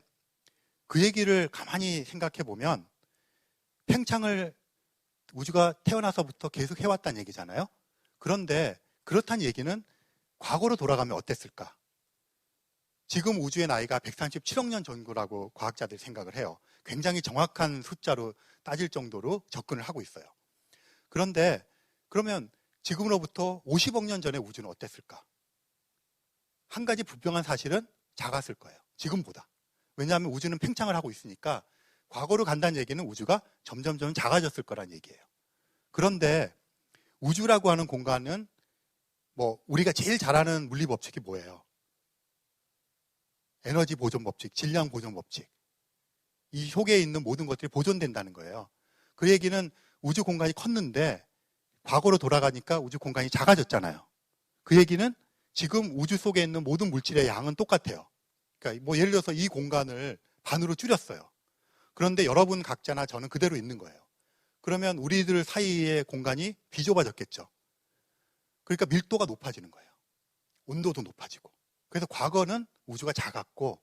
그 얘기를 가만히 생각해 보면 팽창을 우주가 태어나서부터 계속 해왔다는 얘기잖아요. 그런데 그렇다는 얘기는 과거로 돌아가면 어땠을까? 지금 우주의 나이가 137억 년 전구라고 과학자들이 생각을 해요. 굉장히 정확한 숫자로 따질 정도로 접근을 하고 있어요. 그런데 그러면 지금으로부터 50억 년 전의 우주는 어땠을까? 한 가지 불평한 사실은 작았을 거예요. 지금보다. 왜냐하면 우주는 팽창을 하고 있으니까 과거로 간다는 얘기는 우주가 점점 작아졌을 거란 얘기예요. 그런데 우주라고 하는 공간은 뭐 우리가 제일 잘 아는 물리 법칙이 뭐예요? 에너지 보존 법칙, 질량 보존 법칙. 이 속에 있는 모든 것들이 보존된다는 거예요. 그 얘기는 우주 공간이 컸는데 과거로 돌아가니까 우주 공간이 작아졌잖아요. 그 얘기는 지금 우주 속에 있는 모든 물질의 양은 똑같아요. 그러니까 뭐 예를 들어서 이 공간을 반으로 줄였어요. 그런데 여러분 각자나 저는 그대로 있는 거예요. 그러면 우리들 사이의 공간이 비좁아졌겠죠. 그러니까 밀도가 높아지는 거예요. 온도도 높아지고. 그래서 과거는 우주가 작았고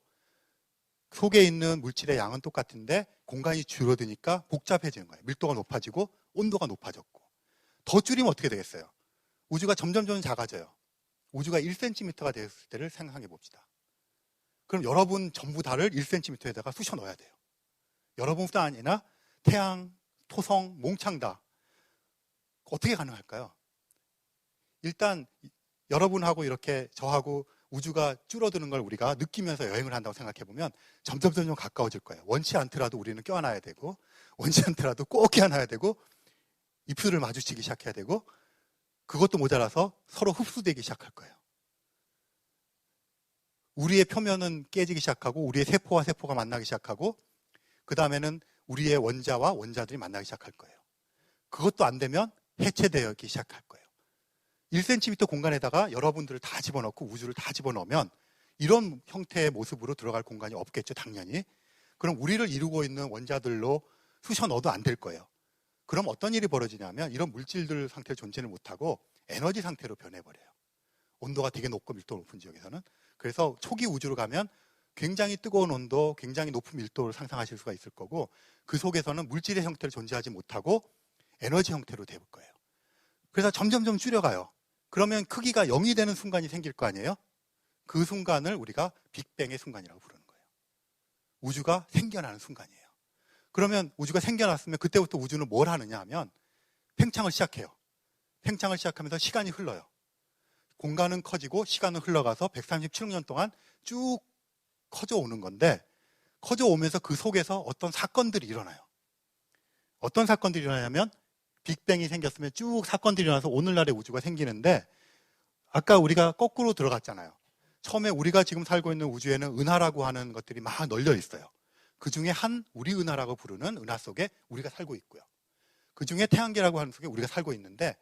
속에 있는 물질의 양은 똑같은데 공간이 줄어드니까 복잡해지는 거예요. 밀도가 높아지고 온도가 높아졌고. 더 줄이면 어떻게 되겠어요? 우주가 점점 작아져요. 우주가 1cm가 되었을 때를 생각해 봅시다. 그럼 여러분 전부 다를 1cm에다가 쑤셔 넣어야 돼요. 여러분뿐 아니라 태양, 토성, 몽창 다 어떻게 가능할까요? 일단 여러분하고 이렇게 저하고 우주가 줄어드는 걸 우리가 느끼면서 여행을 한다고 생각해 보면 점점 가까워질 거예요. 원치 않더라도 우리는 껴안아야 되고 원치 않더라도 꼭 껴안아야 되고 입술을 마주치기 시작해야 되고 그것도 모자라서 서로 흡수되기 시작할 거예요. 우리의 표면은 깨지기 시작하고 우리의 세포와 세포가 만나기 시작하고 그 다음에는 우리의 원자와 원자들이 만나기 시작할 거예요. 그것도 안 되면 해체되기 시작할 거예요. 1cm 공간에다가 여러분들을 다 집어넣고 우주를 다 집어넣으면 이런 형태의 모습으로 들어갈 공간이 없겠죠, 당연히. 그럼 우리를 이루고 있는 원자들로 쑤셔 넣어도 안 될 거예요. 그럼 어떤 일이 벌어지냐면 이런 물질들 상태로 존재를 못하고 에너지 상태로 변해버려요. 온도가 되게 높고 밀도가 높은 지역에서는. 그래서 초기 우주로 가면 굉장히 뜨거운 온도, 굉장히 높은 밀도를 상상하실 수가 있을 거고 그 속에서는 물질의 형태로 존재하지 못하고 에너지 형태로 될 거예요. 그래서 점점 줄여가요. 그러면 크기가 0이 되는 순간이 생길 거 아니에요? 그 순간을 우리가 빅뱅의 순간이라고 부르는 거예요. 우주가 생겨나는 순간이에요. 그러면 우주가 생겨났으면 그때부터 우주는 뭘 하느냐 하면 팽창을 시작해요. 팽창을 시작하면서 시간이 흘러요. 공간은 커지고 시간은 흘러가서 137억 년 동안 쭉 커져 오는 건데 커져 오면서 그 속에서 어떤 사건들이 일어나요. 어떤 사건들이 일어나냐면 빅뱅이 생겼으면 쭉 사건들이 일어나서 오늘날의 우주가 생기는데 아까 우리가 거꾸로 들어갔잖아요. 처음에 우리가 지금 살고 있는 우주에는 은하라고 하는 것들이 막 널려 있어요. 그 중에 한 우리 은하라고 부르는 은하 속에 우리가 살고 있고요. 그 중에 태양계라고 하는 속에 우리가 살고 있는데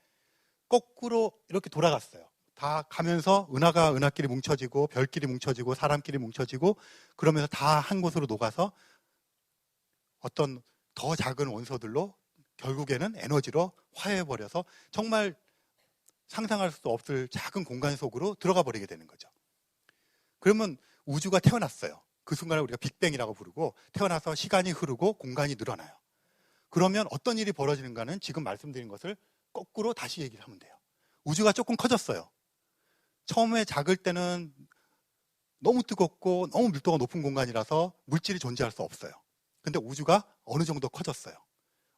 거꾸로 이렇게 돌아갔어요. 다 가면서 은하가 은하끼리 뭉쳐지고 별끼리 뭉쳐지고 사람끼리 뭉쳐지고 그러면서 다 한 곳으로 녹아서 어떤 더 작은 원소들로 결국에는 에너지로 화해해버려서 정말 상상할 수도 없을 작은 공간 속으로 들어가 버리게 되는 거죠. 그러면 우주가 태어났어요. 그 순간을 우리가 빅뱅이라고 부르고 태어나서 시간이 흐르고 공간이 늘어나요. 그러면 어떤 일이 벌어지는가는 지금 말씀드린 것을 거꾸로 다시 얘기를 하면 돼요. 우주가 조금 커졌어요. 처음에 작을 때는 너무 뜨겁고 너무 밀도가 높은 공간이라서 물질이 존재할 수 없어요. 근데 우주가 어느 정도 커졌어요.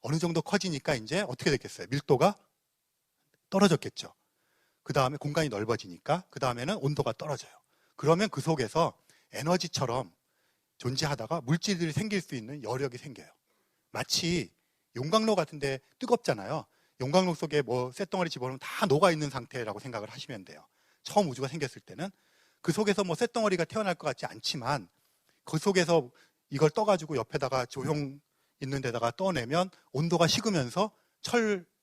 어느 정도 커지니까 이제 어떻게 됐겠어요? 밀도가 떨어졌겠죠. 그 다음에 공간이 넓어지니까 그 다음에는 온도가 떨어져요. 그러면 그 속에서 에너지처럼 존재하다가 물질들이 생길 수 있는 여력이 생겨요. 마치 용광로 같은데 뜨겁잖아요. 용광로 속에 뭐 쇳덩어리 집어넣으면 다 녹아있는 상태라고 생각을 하시면 돼요. 처음 우주가 생겼을 때는 그 속에서 뭐 쇳덩어리가 태어날 것 같지 않지만 그 속에서 이걸 떠가지고 옆에다가 조형 있는 데다가 떠내면 온도가 식으면서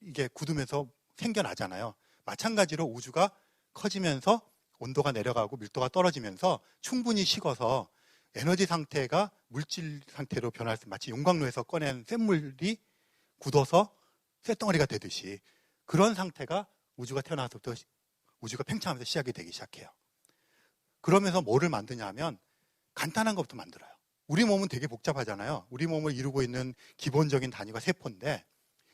이게 굳으면서 생겨나잖아요. 마찬가지로 우주가 커지면서 온도가 내려가고 밀도가 떨어지면서 충분히 식어서 에너지 상태가 물질 상태로 변할 때 마치 용광로에서 꺼낸 쇳물이 굳어서 쇳덩어리가 되듯이 그런 상태가 우주가 태어나서부터 우주가 팽창하면서 시작이 되기 시작해요. 그러면서 뭐를 만드냐 하면 간단한 것부터 만들어요. 우리 몸은 되게 복잡하잖아요. 우리 몸을 이루고 있는 기본적인 단위가 세포인데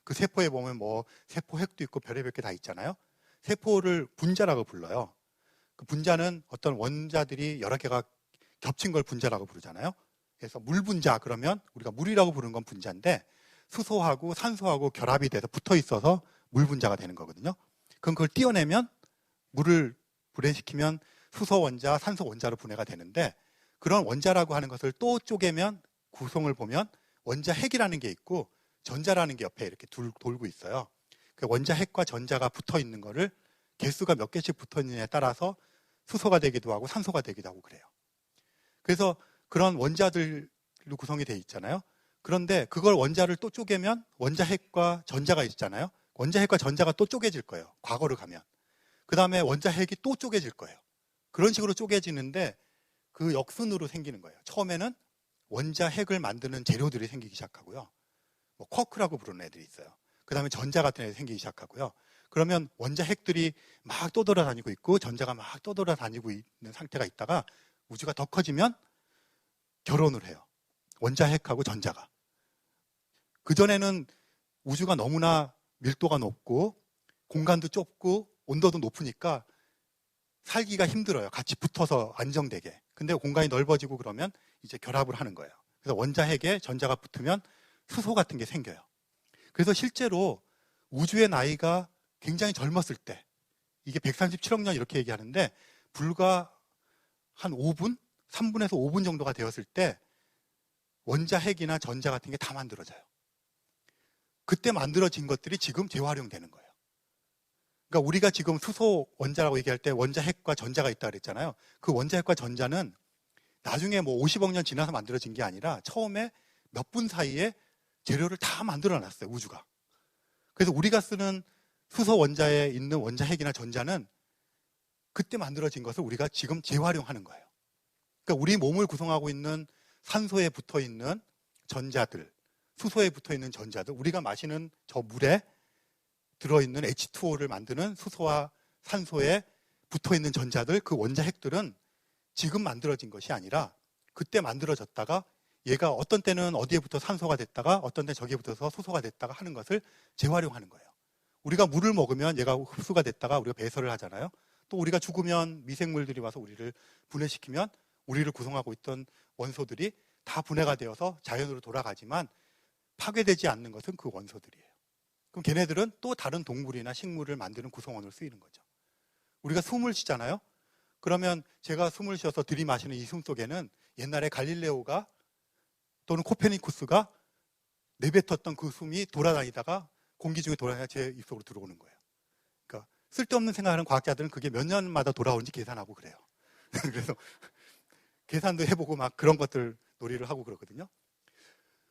그 세포에 보면 뭐 세포핵도 있고 별의별 게 다 있잖아요. 세포를 분자라고 불러요. 그 분자는 어떤 원자들이 여러 개가 겹친 걸 분자라고 부르잖아요. 그래서 물 분자 그러면 우리가 물이라고 부르는 건 분자인데 수소하고 산소하고 결합이 돼서 붙어 있어서 물 분자가 되는 거거든요. 그럼 그걸 띄어내면 물을 분해시키면 수소 원자, 산소 원자로 분해가 되는데 그런 원자라고 하는 것을 또 쪼개면 구성을 보면 원자 핵이라는 게 있고 전자라는 게 옆에 이렇게 돌고 있어요. 그 원자 핵과 전자가 붙어 있는 거를 개수가 몇 개씩 붙어 있느냐에 따라서 수소가 되기도 하고 산소가 되기도 하고 그래요. 그래서 그런 원자들로 구성이 돼 있잖아요. 그런데 그걸 원자를 또 쪼개면 원자 핵과 전자가 있잖아요. 원자 핵과 전자가 또 쪼개질 거예요. 과거로 가면. 그 다음에 원자 핵이 또 쪼개질 거예요. 그런 식으로 쪼개지는데 그 역순으로 생기는 거예요. 처음에는 원자 핵을 만드는 재료들이 생기기 시작하고요. 뭐 쿼크라고 부르는 애들이 있어요. 그 다음에 전자 같은 애들이 생기기 시작하고요. 그러면 원자 핵들이 막 떠돌아다니고 있고 전자가 막 떠돌아다니고 있는 상태가 있다가 우주가 더 커지면 결혼을 해요. 원자 핵하고 전자가. 그전에는 우주가 너무나 밀도가 높고 공간도 좁고 온도도 높으니까 살기가 힘들어요. 같이 붙어서 안정되게. 근데 공간이 넓어지고 그러면 이제 결합을 하는 거예요. 그래서 원자 핵에 전자가 붙으면 수소 같은 게 생겨요. 그래서 실제로 우주의 나이가 굉장히 젊었을 때, 이게 137억 년 이렇게 얘기하는데 불과 한 5분? 3분에서 5분 정도가 되었을 때 원자 핵이나 전자 같은 게 다 만들어져요. 그때 만들어진 것들이 지금 재활용되는 거예요. 그러니까 우리가 지금 수소 원자라고 얘기할 때 원자 핵과 전자가 있다 그랬잖아요. 그 원자 핵과 전자는 나중에 뭐 50억 년 지나서 만들어진 게 아니라 처음에 몇 분 사이에 재료를 다 만들어 놨어요, 우주가. 그래서 우리가 쓰는 수소 원자에 있는 원자 핵이나 전자는 그때 만들어진 것을 우리가 지금 재활용하는 거예요. 그러니까 우리 몸을 구성하고 있는 산소에 붙어 있는 전자들, 수소에 붙어 있는 전자들, 우리가 마시는 저 물에 들어있는 H2O를 만드는 수소와 산소에 붙어 있는 전자들, 그 원자 핵들은 지금 만들어진 것이 아니라 그때 만들어졌다가 얘가 어떤 때는 어디에 붙어 산소가 됐다가 어떤 때 저기에 붙어서 수소가 됐다가 하는 것을 재활용하는 거예요. 우리가 물을 먹으면 얘가 흡수가 됐다가 우리가 배설을 하잖아요. 또 우리가 죽으면 미생물들이 와서 우리를 분해시키면 우리를 구성하고 있던 원소들이 다 분해가 되어서 자연으로 돌아가지만 파괴되지 않는 것은 그 원소들이에요. 그럼 걔네들은 또 다른 동물이나 식물을 만드는 구성원으로 쓰이는 거죠. 우리가 숨을 쉬잖아요. 그러면 제가 숨을 쉬어서 들이마시는 이 숨 속에는 옛날에 갈릴레오가 또는 코페니쿠스가 내뱉었던 그 숨이 돌아다니다가 공기 중에 돌아다니다가 제 입속으로 들어오는 거예요. 그러니까 쓸데없는 생각하는 과학자들은 그게 몇 년마다 돌아오는지 계산하고 그래요. 그래서 계산도 해보고 막 그런 것들 놀이를 하고 그러거든요.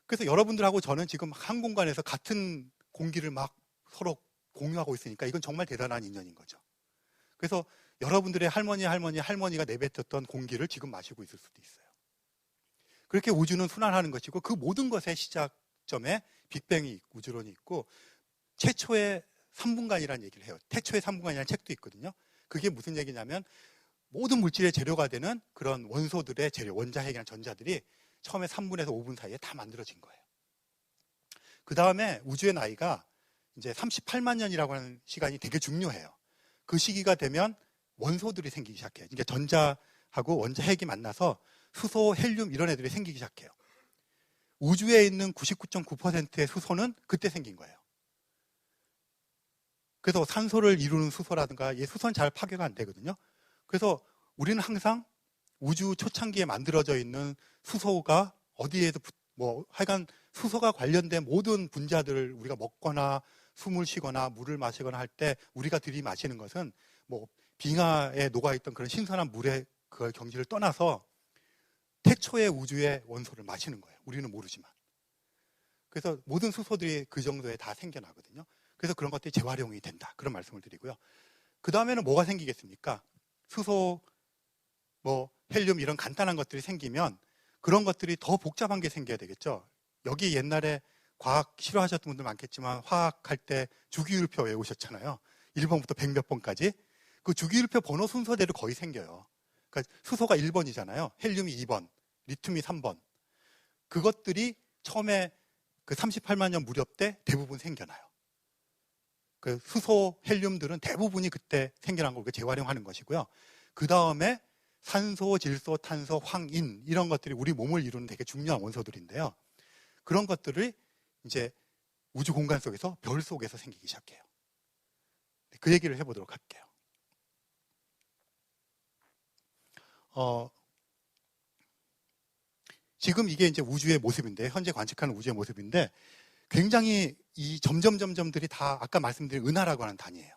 그래서 여러분들하고 저는 지금 한 공간에서 같은 공기를 막 서로 공유하고 있으니까 이건 정말 대단한 인연인 거죠. 그래서 여러분들의 할머니가 내뱉었던 공기를 지금 마시고 있을 수도 있어요. 그렇게 우주는 순환하는 것이고 그 모든 것의 시작점에 빅뱅이 우주론이 있고 최초의 3분간이라는 얘기를 해요. 태초의 3분간이라는 책도 있거든요. 그게 무슨 얘기냐면 모든 물질의 재료가 되는 그런 원소들의 재료, 원자 핵이나 전자들이 처음에 3분에서 5분 사이에 다 만들어진 거예요. 그 다음에 우주의 나이가 이제 38만 년이라고 하는 시간이 되게 중요해요. 그 시기가 되면 원소들이 생기기 시작해요. 그러니까 전자하고 원자 핵이 만나서 수소, 헬륨 이런 애들이 생기기 시작해요. 우주에 있는 99.9%의 수소는 그때 생긴 거예요. 그래서 산소를 이루는 수소라든가 이 수소는 잘 파괴가 안 되거든요. 그래서 우리는 항상 우주 초창기에 만들어져 있는 수소가 어디에도 뭐 하여간 수소가 관련된 모든 분자들을 우리가 먹거나 숨을 쉬거나 물을 마시거나 할 때 우리가 들이마시는 것은 뭐 빙하에 녹아있던 그런 신선한 물의 그 경지를 떠나서 태초의 우주의 원소를 마시는 거예요. 우리는 모르지만. 그래서 모든 수소들이 그 정도에 다 생겨나거든요. 그래서 그런 것들이 재활용이 된다. 그런 말씀을 드리고요. 그 다음에는 뭐가 생기겠습니까? 수소, 뭐 헬륨 이런 간단한 것들이 생기면 그런 것들이 더 복잡한 게 생겨야 되겠죠. 여기 옛날에 과학 싫어하셨던 분들 많겠지만 화학할 때 주기율표 외우셨잖아요. 1번부터 100몇 번까지. 그 주기율표 번호 순서대로 거의 생겨요. 그러니까 수소가 1번이잖아요. 헬륨이 2번, 리튬이 3번. 그것들이 처음에 그 38만 년 무렵 때 대부분 생겨나요. 그 수소, 헬륨들은 대부분이 그때 생겨난 걸 재활용하는 것이고요. 그 다음에 산소, 질소, 탄소, 황인 이런 것들이 우리 몸을 이루는 되게 중요한 원소들인데요. 그런 것들을 이제 우주 공간 속에서 별 속에서 생기기 시작해요. 그 얘기를 해보도록 할게요. 지금 이게 이제 우주의 모습인데, 현재 관측하는 우주의 모습인데, 굉장히 이 점점점점들이 다 아까 말씀드린 은하라고 하는 단위예요.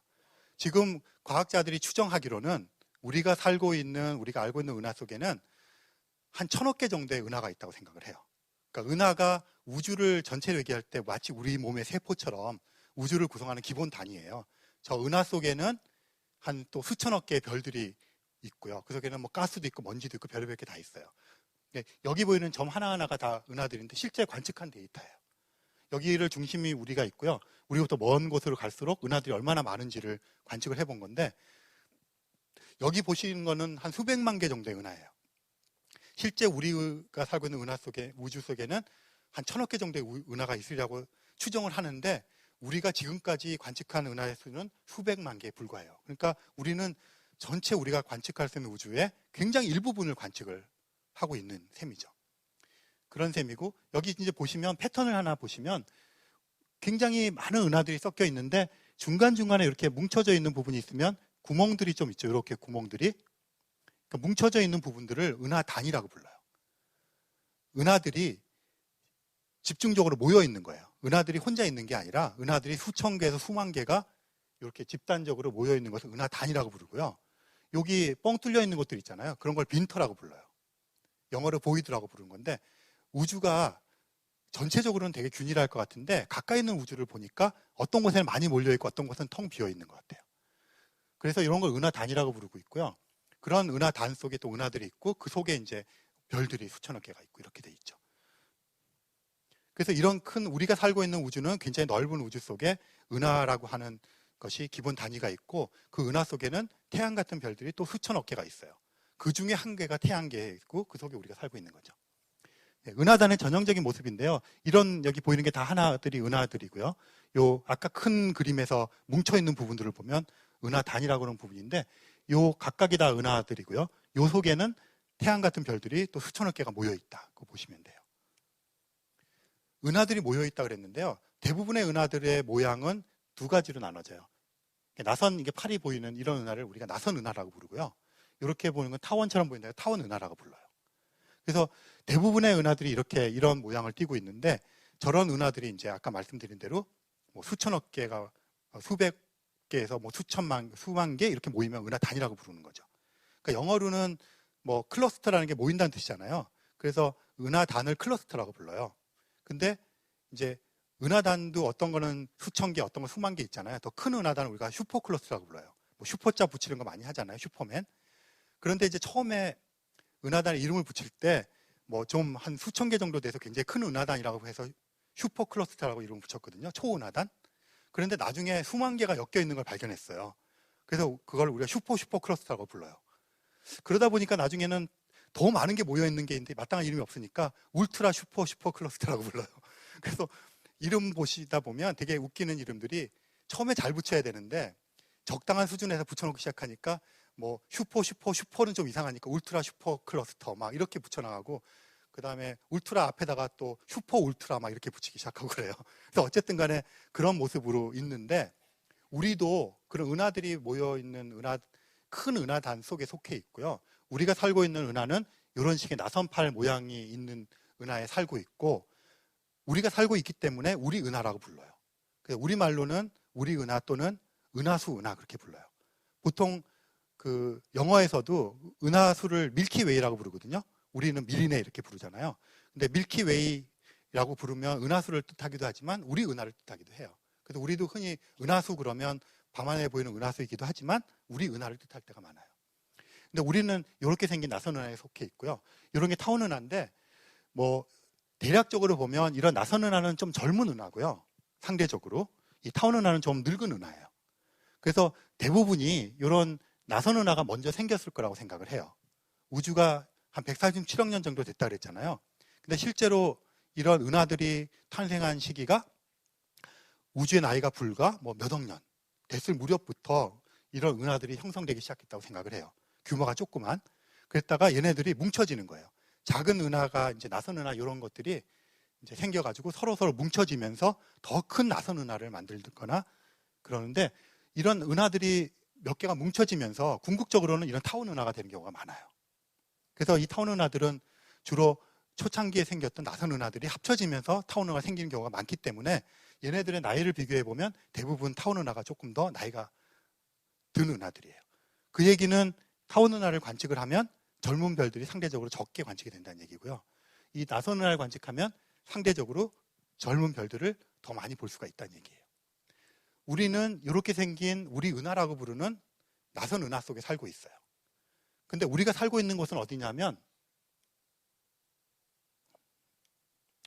지금 과학자들이 추정하기로는 우리가 알고 있는 은하 속에는 한 1000억 개 정도의 은하가 있다고 생각을 해요. 그러니까 은하가 우주를 전체로 얘기할 때 마치 우리 몸의 세포처럼 우주를 구성하는 기본 단위예요. 저 은하 속에는 한 또 수천억 개의 별들이 있고요. 그 속에는 뭐 가스도 있고 먼지도 있고 별의별 게 다 있어요. 여기 보이는 점 하나하나가 다 은하들인데 실제 관측한 데이터예요. 여기를 중심이 우리가 있고요. 우리부터 먼 곳으로 갈수록 은하들이 얼마나 많은지를 관측을 해본 건데, 여기 보시는 거는 한 수백만 개 정도의 은하예요. 실제 우리가 살고 있는 은하 속에, 우주 속에는 한 1000억 개 정도의 은하가 있으리라고 추정을 하는데, 우리가 지금까지 관측한 은하의 수는 수백만 개에 불과해요. 그러니까 우리는 전체 우리가 관측할 수 있는 우주의 굉장히 일부분을 관측을 하고 있는 셈이죠. 그런 셈이고, 여기 이제 보시면 패턴을 하나 보시면 굉장히 많은 은하들이 섞여 있는데 중간중간에 이렇게 뭉쳐져 있는 부분이 있으면 구멍들이 좀 있죠. 이렇게 구멍들이. 그러니까 뭉쳐져 있는 부분들을 은하단이라고 불러요. 은하들이 집중적으로 모여 있는 거예요. 은하들이 혼자 있는 게 아니라 은하들이 수천 개에서 수만 개가 이렇게 집단적으로 모여 있는 것을 은하단이라고 부르고요. 여기 뻥 뚫려 있는 것들 있잖아요. 그런 걸 빈터라고 불러요. 영어로 보이드라고 부르는 건데, 우주가 전체적으로는 되게 균일할 것 같은데 가까이 있는 우주를 보니까 어떤 곳에는 많이 몰려있고 어떤 곳은 텅 비어있는 것 같아요. 그래서 이런 걸 은하단이라고 부르고 있고요. 그런 은하단 속에 또 은하들이 있고 그 속에 이제 별들이 수천억 개가 있고 이렇게 돼 있죠. 그래서 이런 큰 우리가 살고 있는 우주는 굉장히 넓은 우주 속에 은하라고 하는 것이 기본 단위가 있고, 그 은하 속에는 태양 같은 별들이 또 수천억 개가 있어요. 그 중에 한 개가 태양계에 있고 그 속에 우리가 살고 있는 거죠. 은하단의 전형적인 모습인데요. 이런 여기 보이는 게 다 하나들이 은하들이고요. 요 아까 큰 그림에서 뭉쳐 있는 부분들을 보면 은하단이라고 하는 부분인데, 요 각각이 다 은하들이고요. 요 속에는 태양 같은 별들이 또 수천억 개가 모여 있다고 보시면 돼요. 은하들이 모여 있다 그랬는데요. 대부분의 은하들의 모양은 두 가지로 나눠져요. 나선, 이게 팔이 보이는 이런 은하를 우리가 나선 은하라고 부르고요. 이렇게 보는 건 타원처럼 보이는데 타원 은하라고 불러요. 그래서 대부분의 은하들이 이런 모양을 띠고 있는데, 저런 은하들이 이제 아까 말씀드린 대로 뭐 수천억 개가 수백 개에서 뭐 수만 개 이렇게 모이면 은하단이라고 부르는 거죠. 그러니까 영어로는 뭐 클러스터라는 게 모인다는 뜻이잖아요. 그래서 은하단을 클러스터라고 불러요. 근데 이제 은하단도 어떤 거는 수천 개, 어떤 건 수만 개 있잖아요. 더 큰 은하단을 우리가 슈퍼클러스터라고 불러요. 뭐 슈퍼자 붙이는 거 많이 하잖아요. 슈퍼맨. 그런데 이제 처음에 은하단에 이름을 붙일 때 뭐 좀 한 수천 개 정도 돼서 굉장히 큰 은하단이라고 해서 슈퍼클러스터라고 이름을 붙였거든요. 초은하단. 그런데 나중에 수만 개가 엮여 있는 걸 발견했어요. 그래서 그걸 우리가 슈퍼클러스터라고 불러요. 그러다 보니까 나중에는 더 많은 게 모여 있는 게 있는데 마땅한 이름이 없으니까 울트라 슈퍼클러스터라고 불러요. 그래서 이름 보시다 보면 되게 웃기는 이름들이 처음에 잘 붙여야 되는데 적당한 수준에서 붙여놓기 시작하니까 뭐 슈퍼는 좀 이상하니까 울트라 슈퍼클러스터 막 이렇게 붙여나가고, 그 다음에 울트라 앞에다가 또 슈퍼 울트라 막 이렇게 붙이기 시작하고 그래요. 그래서 어쨌든 간에 그런 모습으로 있는데, 우리도 그런 은하들이 모여있는 큰 은하단 속에 속해 있고요. 우리가 살고 있는 은하는 이런 식의 나선팔 모양이 있는 은하에 살고 있고, 우리가 살고 있기 때문에 우리 은하라고 불러요. 그래서 우리말로는 우리 은하 또는 은하수 은하 그렇게 불러요. 보통 그 영어에서도 은하수를 밀키웨이라고 부르거든요. 우리는 미리네 이렇게 부르잖아요. 근데 밀키웨이라고 부르면 은하수를 뜻하기도 하지만 우리 은하를 뜻하기도 해요. 그래서 우리도 흔히 은하수 그러면 밤하늘에 보이는 은하수이기도 하지만 우리 은하를 뜻할 때가 많아요. 근데 우리는 이렇게 생긴 나선 은하에 속해 있고요. 이런 게 타원 은하인데, 뭐 대략적으로 보면 이런 나선 은하는 좀 젊은 은하고요. 상대적으로 이 타원 은하는 좀 늙은 은하예요. 그래서 대부분이 이런 나선 은하가 먼저 생겼을 거라고 생각을 해요. 우주가 한 147억 년 정도 됐다 그랬잖아요. 근데 실제로 이런 은하들이 탄생한 시기가 우주의 나이가 불과 뭐 몇 억 년 됐을 무렵부터 이런 은하들이 형성되기 시작했다고 생각을 해요. 규모가 조그만. 그랬다가 얘네들이 뭉쳐지는 거예요. 작은 은하가 이제 나선 은하 이런 것들이 이제 생겨가지고 서로 뭉쳐지면서 더 큰 나선 은하를 만들거나 그러는데, 이런 은하들이 몇 개가 뭉쳐지면서 궁극적으로는 이런 타운 은하가 되는 경우가 많아요. 그래서 이 타운 은하들은 주로 초창기에 생겼던 나선 은하들이 합쳐지면서 타운 은하가 생기는 경우가 많기 때문에 얘네들의 나이를 비교해 보면 대부분 타운 은하가 조금 더 나이가 든 은하들이에요. 그 얘기는 타운 은하를 관측을 하면 젊은 별들이 상대적으로 적게 관측이 된다는 얘기고요. 이 나선 은하를 관측하면 상대적으로 젊은 별들을 더 많이 볼 수가 있다는 얘기예요. 우리는 이렇게 생긴 우리 은하라고 부르는 나선 은하 속에 살고 있어요. 근데 우리가 살고 있는 곳은 어디냐면,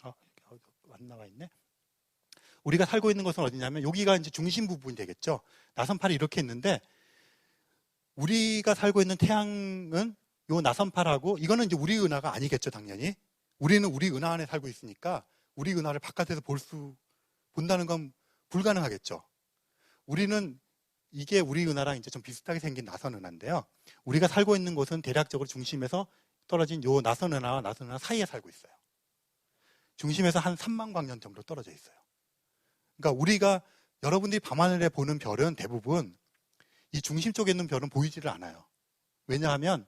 안 나와 있네. 우리가 살고 있는 곳은 어디냐면 여기가 이제 중심 부분이 되겠죠. 나선팔이 이렇게 있는데, 우리가 살고 있는 태양은 요 나선팔하고, 이거는 이제 우리 은하가 아니겠죠, 당연히. 우리는 우리 은하 안에 살고 있으니까 우리 은하를 바깥에서 본다는 건 불가능하겠죠. 우리는 이게 우리 은하랑 이제 좀 비슷하게 생긴 나선 은하인데요. 우리가 살고 있는 곳은 대략적으로 중심에서 떨어진 요 나선 은하와 나선 은하 사이에 살고 있어요. 중심에서 한 3만 광년 정도 떨어져 있어요. 그러니까 우리가, 여러분들이 밤하늘에 보는 별은 대부분 이 중심 쪽에 있는 별은 보이지를 않아요. 왜냐하면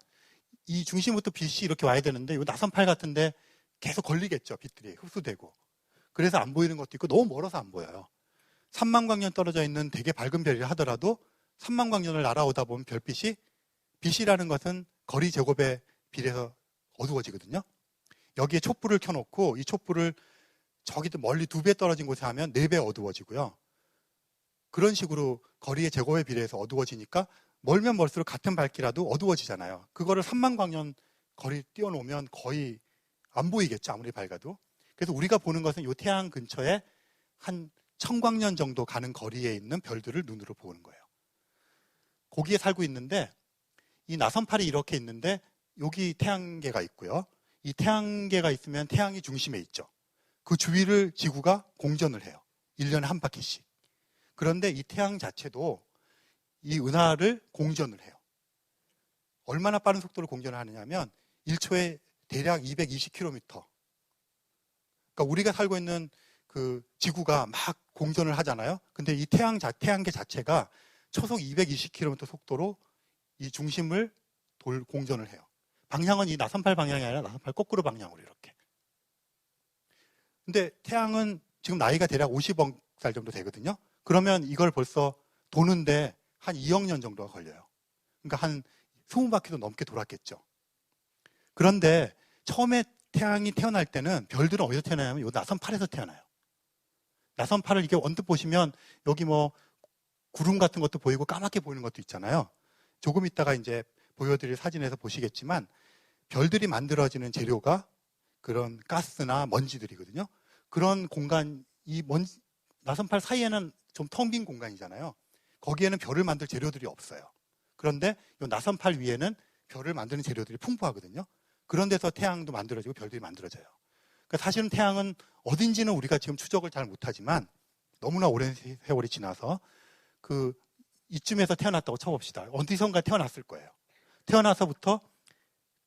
이 중심부터 빛이 이렇게 와야 되는데 이 나선팔 같은데 계속 걸리겠죠. 빛들이 흡수되고. 그래서 안 보이는 것도 있고 너무 멀어서 안 보여요. 3만 광년 떨어져 있는 되게 밝은 별이라 하더라도 3만 광년을 날아오다 보면 빛이라는 것은 거리 제곱에 비례해서 어두워지거든요. 여기에 촛불을 켜놓고 이 촛불을 저기 멀리 2배 떨어진 곳에 하면 4배 어두워지고요. 그런 식으로 거리의 제곱에 비례해서 어두워지니까 멀면 멀수록 같은 밝기라도 어두워지잖아요. 그거를 3만 광년 거리 띄워놓으면 거의 안 보이겠죠, 아무리 밝아도. 그래서 우리가 보는 것은 이 태양 근처에 한 1000광년 정도 가는 거리에 있는 별들을 눈으로 보는 거예요. 거기에 살고 있는데, 이 나선팔이 이렇게 있는데 여기 태양계가 있고요. 이 태양계가 있으면 태양이 중심에 있죠. 그 주위를 지구가 공전을 해요. 1년에 한 바퀴씩. 그런데 이 태양 자체도 이 은하를 공전을 해요. 얼마나 빠른 속도로 공전을 하느냐면 1초에 대략 220km. 그러니까 우리가 살고 있는 그 지구가 막 공전을 하잖아요. 근데 이 태양계 자체가 초속 220km 속도로 이 중심을 공전을 해요. 방향은 이 나선팔 방향이 아니라 나선팔 거꾸로 방향으로 이렇게. 근데 태양은 지금 나이가 대략 50억 살 정도 되거든요. 그러면 이걸 벌써 도는데 한 2억 년 정도가 걸려요. 그러니까 한 20바퀴도 넘게 돌았겠죠. 그런데 처음에 태양이 태어날 때는 별들은 어디서 태어나냐면 이 나선팔에서 태어나요. 나선팔을 이렇게 언뜻 보시면 여기 뭐 구름 같은 것도 보이고 까맣게 보이는 것도 있잖아요. 조금 있다가 이제 보여드릴 사진에서 보시겠지만 별들이 만들어지는 재료가 그런 가스나 먼지들이거든요. 그런 공간, 나선팔 사이에는 좀 텅 빈 공간이잖아요. 거기에는 별을 만들 재료들이 없어요. 그런데 이 나선팔 위에는 별을 만드는 재료들이 풍부하거든요. 그런 데서 태양도 만들어지고 별들이 만들어져요. 그러니까 사실은 태양은 어딘지는 우리가 지금 추적을 잘 못하지만 너무나 오랜 세월이 지나서 이쯤에서 태어났다고 쳐봅시다. 어디선가 태어났을 거예요. 태어나서부터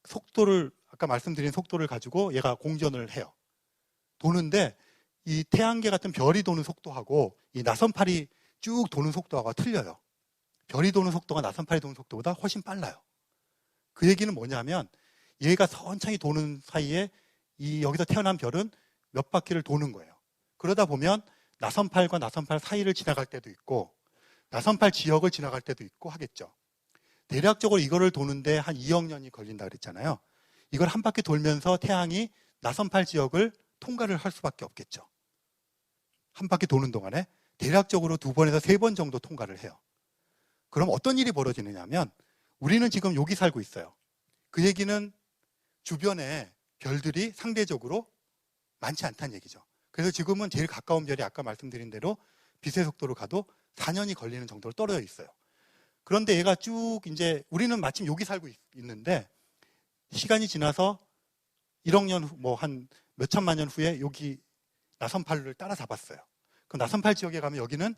속도를, 아까 말씀드린 속도를 가지고 얘가 공전을 해요. 도는데 이 태양계 같은 별이 도는 속도하고 이 나선팔이 쭉 도는 속도하고 틀려요. 별이 도는 속도가 나선팔이 도는 속도보다 훨씬 빨라요. 그 얘기는 뭐냐면 얘가 천천히 도는 사이에 여기서 태어난 별은 몇 바퀴를 도는 거예요. 그러다 보면 나선팔과 나선팔 사이를 지나갈 때도 있고 나선팔 지역을 지나갈 때도 있고 하겠죠. 대략적으로 이거를 도는데 한 2억 년이 걸린다 그랬잖아요. 이걸 한 바퀴 돌면서 태양이 나선팔 지역을 통과를 할 수밖에 없겠죠. 한 바퀴 도는 동안에 대략적으로 2번에서 3번 정도 통과를 해요. 그럼 어떤 일이 벌어지느냐 하면 우리는 지금 여기 살고 있어요. 그 얘기는 주변에 별들이 상대적으로 많지 않다는 얘기죠. 그래서 지금은 제일 가까운 별이 아까 말씀드린 대로 빛의 속도로 가도 4년이 걸리는 정도로 떨어져 있어요. 그런데 얘가 쭉 이제 우리는 마침 여기 살고 있는데 시간이 지나서 1억 년 후, 뭐 한 몇천만 년 후에 여기 나선팔을 따라잡았어요. 그 나선팔 지역에 가면 여기는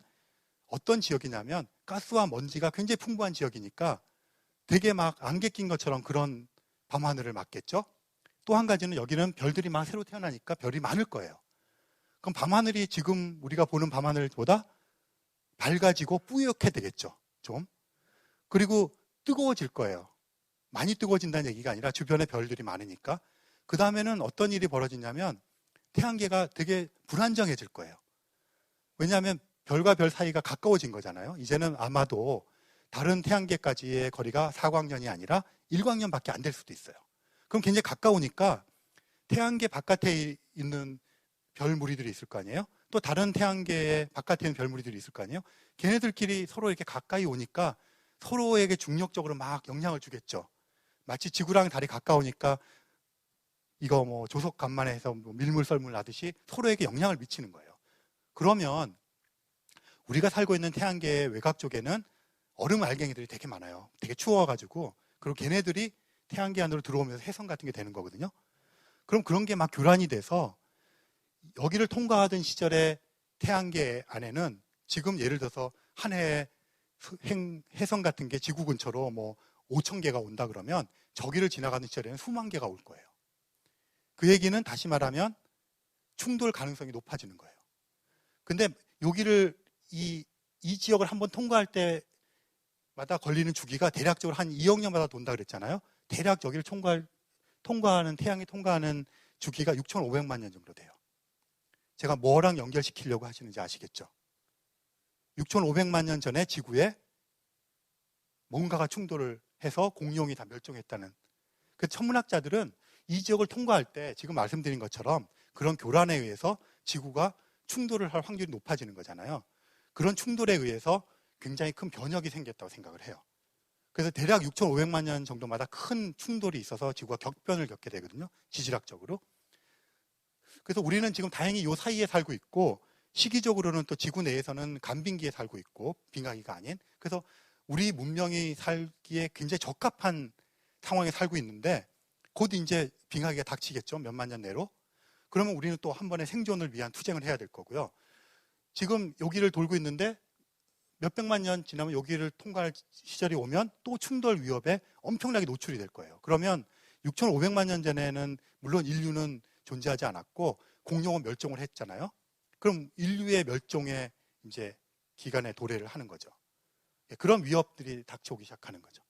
어떤 지역이냐면 가스와 먼지가 굉장히 풍부한 지역이니까 되게 막 안개 낀 것처럼 그런 밤하늘을 맞겠죠. 또 한 가지는 여기는 별들이 막 새로 태어나니까 별이 많을 거예요. 그럼 밤하늘이 지금 우리가 보는 밤하늘보다 밝아지고 뿌옇게 되겠죠. 좀. 그리고 뜨거워질 거예요. 많이 뜨거워진다는 얘기가 아니라 주변에 별들이 많으니까. 그 다음에는 어떤 일이 벌어지냐면 태양계가 되게 불안정해질 거예요. 왜냐하면 별과 별 사이가 가까워진 거잖아요. 이제는 아마도 다른 태양계까지의 거리가 4광년이 아니라 1광년밖에 안 될 수도 있어요. 그럼 굉장히 가까우니까 태양계 바깥에 있는 별 무리들이 있을 거 아니에요? 또 다른 태양계의 바깥에 있는 별 무리들이 있을 거 아니에요? 걔네들끼리 서로 이렇게 가까이 오니까 서로에게 중력적으로 막 영향을 주겠죠. 마치 지구랑 달이 가까우니까 이거 뭐 조석 간만에 해서 뭐 밀물썰물 나듯이 서로에게 영향을 미치는 거예요. 그러면 우리가 살고 있는 태양계의 외곽 쪽에는 얼음 알갱이들이 되게 많아요. 되게 추워가지고. 그리고 걔네들이 태양계 안으로 들어오면서 해성 같은 게 되는 거거든요. 그럼 그런 게 막 교란이 돼서 여기를 통과하던 시절에 태양계 안에는 지금 예를 들어서 한 해에 해성 같은 게 지구 근처로 뭐 5천 개가 온다 그러면 저기를 지나가는 시절에는 수만 개가 올 거예요. 그 얘기는 다시 말하면 충돌 가능성이 높아지는 거예요. 근데 여기를 이 지역을 한번 통과할 때마다 걸리는 주기가 대략적으로 한 2억 년마다 돈다 그랬잖아요. 대략 저기를 통과하는 태양이 통과하는 주기가 6,500만 년 정도 돼요. 제가 뭐랑 연결시키려고 하시는지 아시겠죠? 6,500만 년 전에 지구에 뭔가가 충돌을 해서 공룡이 다 멸종했다는. 그 천문학자들은 이 지역을 통과할 때 지금 말씀드린 것처럼 그런 교란에 의해서 지구가 충돌을 할 확률이 높아지는 거잖아요. 그런 충돌에 의해서 굉장히 큰 변혁이 생겼다고 생각을 해요. 그래서 대략 6,500만 년 정도마다 큰 충돌이 있어서 지구가 격변을 겪게 되거든요. 지질학적으로. 그래서 우리는 지금 다행히 이 사이에 살고 있고 시기적으로는 또 지구 내에서는 간빙기에 살고 있고 빙하기가 아닌. 그래서 우리 문명이 살기에 굉장히 적합한 상황에 살고 있는데 곧 이제 빙하기가 닥치겠죠. 몇만 년 내로. 그러면 우리는 또 한 번의 생존을 위한 투쟁을 해야 될 거고요. 지금 여기를 돌고 있는데 몇백만 년 지나면 여기를 통과할 시절이 오면 또 충돌 위협에 엄청나게 노출이 될 거예요. 그러면 6,500만 년 전에는 물론 인류는 존재하지 않았고 공룡은 멸종을 했잖아요. 그럼 인류의 멸종의 이제 기간에 도래를 하는 거죠. 그런 위협들이 닥쳐오기 시작하는 거죠.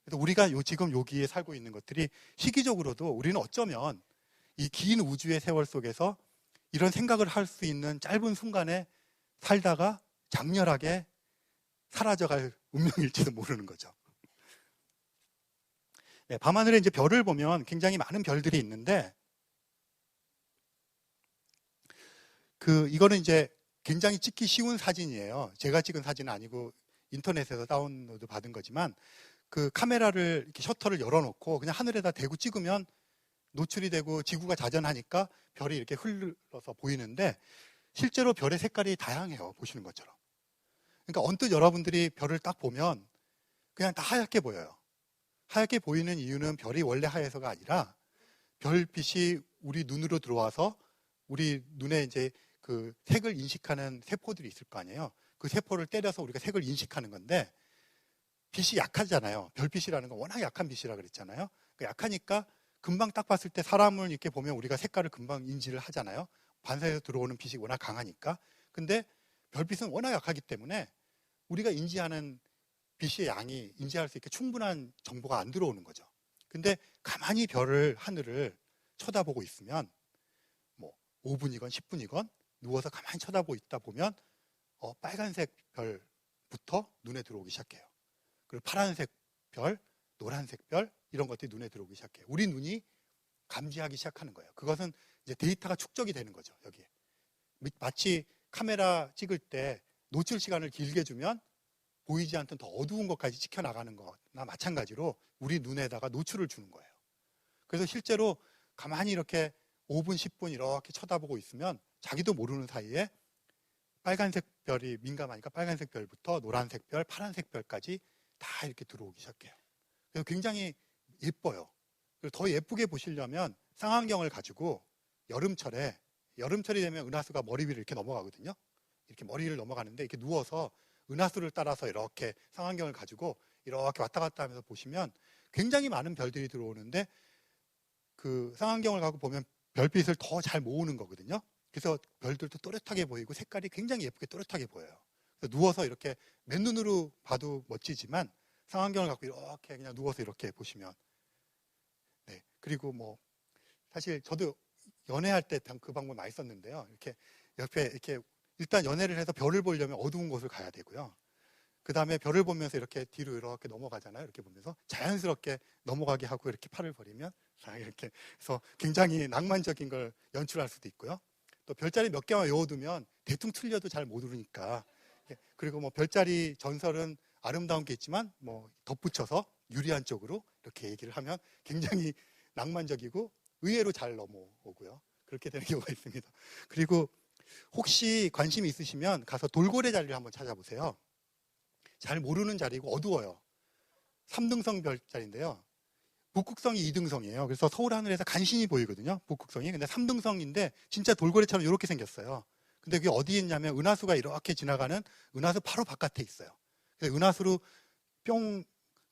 그래서 우리가 지금 여기에 살고 있는 것들이 시기적으로도 우리는 어쩌면 이 긴 우주의 세월 속에서 이런 생각을 할 수 있는 짧은 순간에 살다가 장렬하게 사라져갈 운명일지도 모르는 거죠. 네, 밤하늘에 이제 별을 보면 굉장히 많은 별들이 있는데 이거는 이제 굉장히 찍기 쉬운 사진이에요. 제가 찍은 사진은 아니고 인터넷에서 다운로드 받은 거지만 그 카메라를 이렇게 셔터를 열어놓고 그냥 하늘에다 대고 찍으면 노출이 되고 지구가 자전하니까 별이 이렇게 흘러서 보이는데 실제로 별의 색깔이 다양해요. 보시는 것처럼. 그러니까 언뜻 여러분들이 별을 딱 보면 그냥 다 하얗게 보여요. 하얗게 보이는 이유는 별이 원래 하얘서가 아니라 별빛이 우리 눈으로 들어와서 우리 눈에 이제 그 색을 인식하는 세포들이 있을 거 아니에요. 그 세포를 때려서 우리가 색을 인식하는 건데 빛이 약하잖아요. 별빛이라는 건 워낙 약한 빛이라 그랬잖아요. 그러니까 약하니까 금방 딱 봤을 때 사람을 이렇게 보면 우리가 색깔을 금방 인지를 하잖아요. 반사해서 들어오는 빛이 워낙 강하니까. 근데 별빛은 워낙 약하기 때문에 우리가 인지하는 빛의 양이 인지할 수 있게 충분한 정보가 안 들어오는 거죠. 근데 가만히 하늘을 쳐다보고 있으면 뭐 5분이건 10분이건 누워서 가만히 쳐다보고 있다 보면 빨간색 별부터 눈에 들어오기 시작해요. 그리고 파란색 별, 노란색 별 이런 것들이 눈에 들어오기 시작해요. 우리 눈이 감지하기 시작하는 거예요. 그것은 이제 데이터가 축적이 되는 거죠. 여기에. 마치 카메라 찍을 때 노출 시간을 길게 주면 보이지 않던 더 어두운 것까지 찍혀나가는 거나 마찬가지로 우리 눈에다가 노출을 주는 거예요. 그래서 실제로 가만히 이렇게 5분, 10분 이렇게 쳐다보고 있으면 자기도 모르는 사이에 빨간색 별이 민감하니까 빨간색 별부터 노란색 별, 파란색 별까지 다 이렇게 들어오기 시작해요. 그래서 굉장히 예뻐요. 그리고 더 예쁘게 보시려면 쌍안경을 가지고 여름철이 되면 은하수가 머리 위를 이렇게 넘어가거든요. 이렇게 머리를 넘어가는데 이렇게 누워서 은하수를 따라서 이렇게 쌍안경을 가지고 이렇게 왔다 갔다 하면서 보시면 굉장히 많은 별들이 들어오는데 그 쌍안경을 갖고 보면 별빛을 더 잘 모으는 거거든요. 그래서 별들도 또렷하게 보이고 색깔이 굉장히 예쁘게 또렷하게 보여요. 그래서 누워서 이렇게 맨눈으로 봐도 멋지지만 쌍안경을 갖고 이렇게 그냥 누워서 이렇게 보시면, 네. 그리고 뭐 사실 저도 연애할 때 그 방법 많이 썼는데요. 이렇게 옆에 이렇게 일단 연애를 해서 별을 보려면 어두운 곳을 가야 되고요. 그 다음에 별을 보면서 이렇게 뒤로 이렇게 넘어가잖아요. 이렇게 보면서 자연스럽게 넘어가게 하고 이렇게 팔을 버리면 이렇게 해서 굉장히 낭만적인 걸 연출할 수도 있고요. 또 별자리 몇 개만 외워두면 대충 틀려도 잘 못 오르니까. 그리고 뭐 별자리 전설은 아름다운 게 있지만 뭐 덧붙여서 유리한 쪽으로 이렇게 얘기를 하면 굉장히 낭만적이고 의외로 잘 넘어오고요. 그렇게 되는 경우가 있습니다. 그리고 혹시 관심이 있으시면 가서 돌고래 자리를 한번 찾아보세요. 잘 모르는 자리고 어두워요. 3등성 별자리인데요. 북극성이 2등성이에요. 그래서 서울 하늘에서 간신히 보이거든요. 북극성이. 근데 3등성인데 진짜 돌고래처럼 이렇게 생겼어요. 근데 그게 어디에 있냐면 은하수가 이렇게 지나가는 은하수 바로 바깥에 있어요. 그래서 은하수로 뿅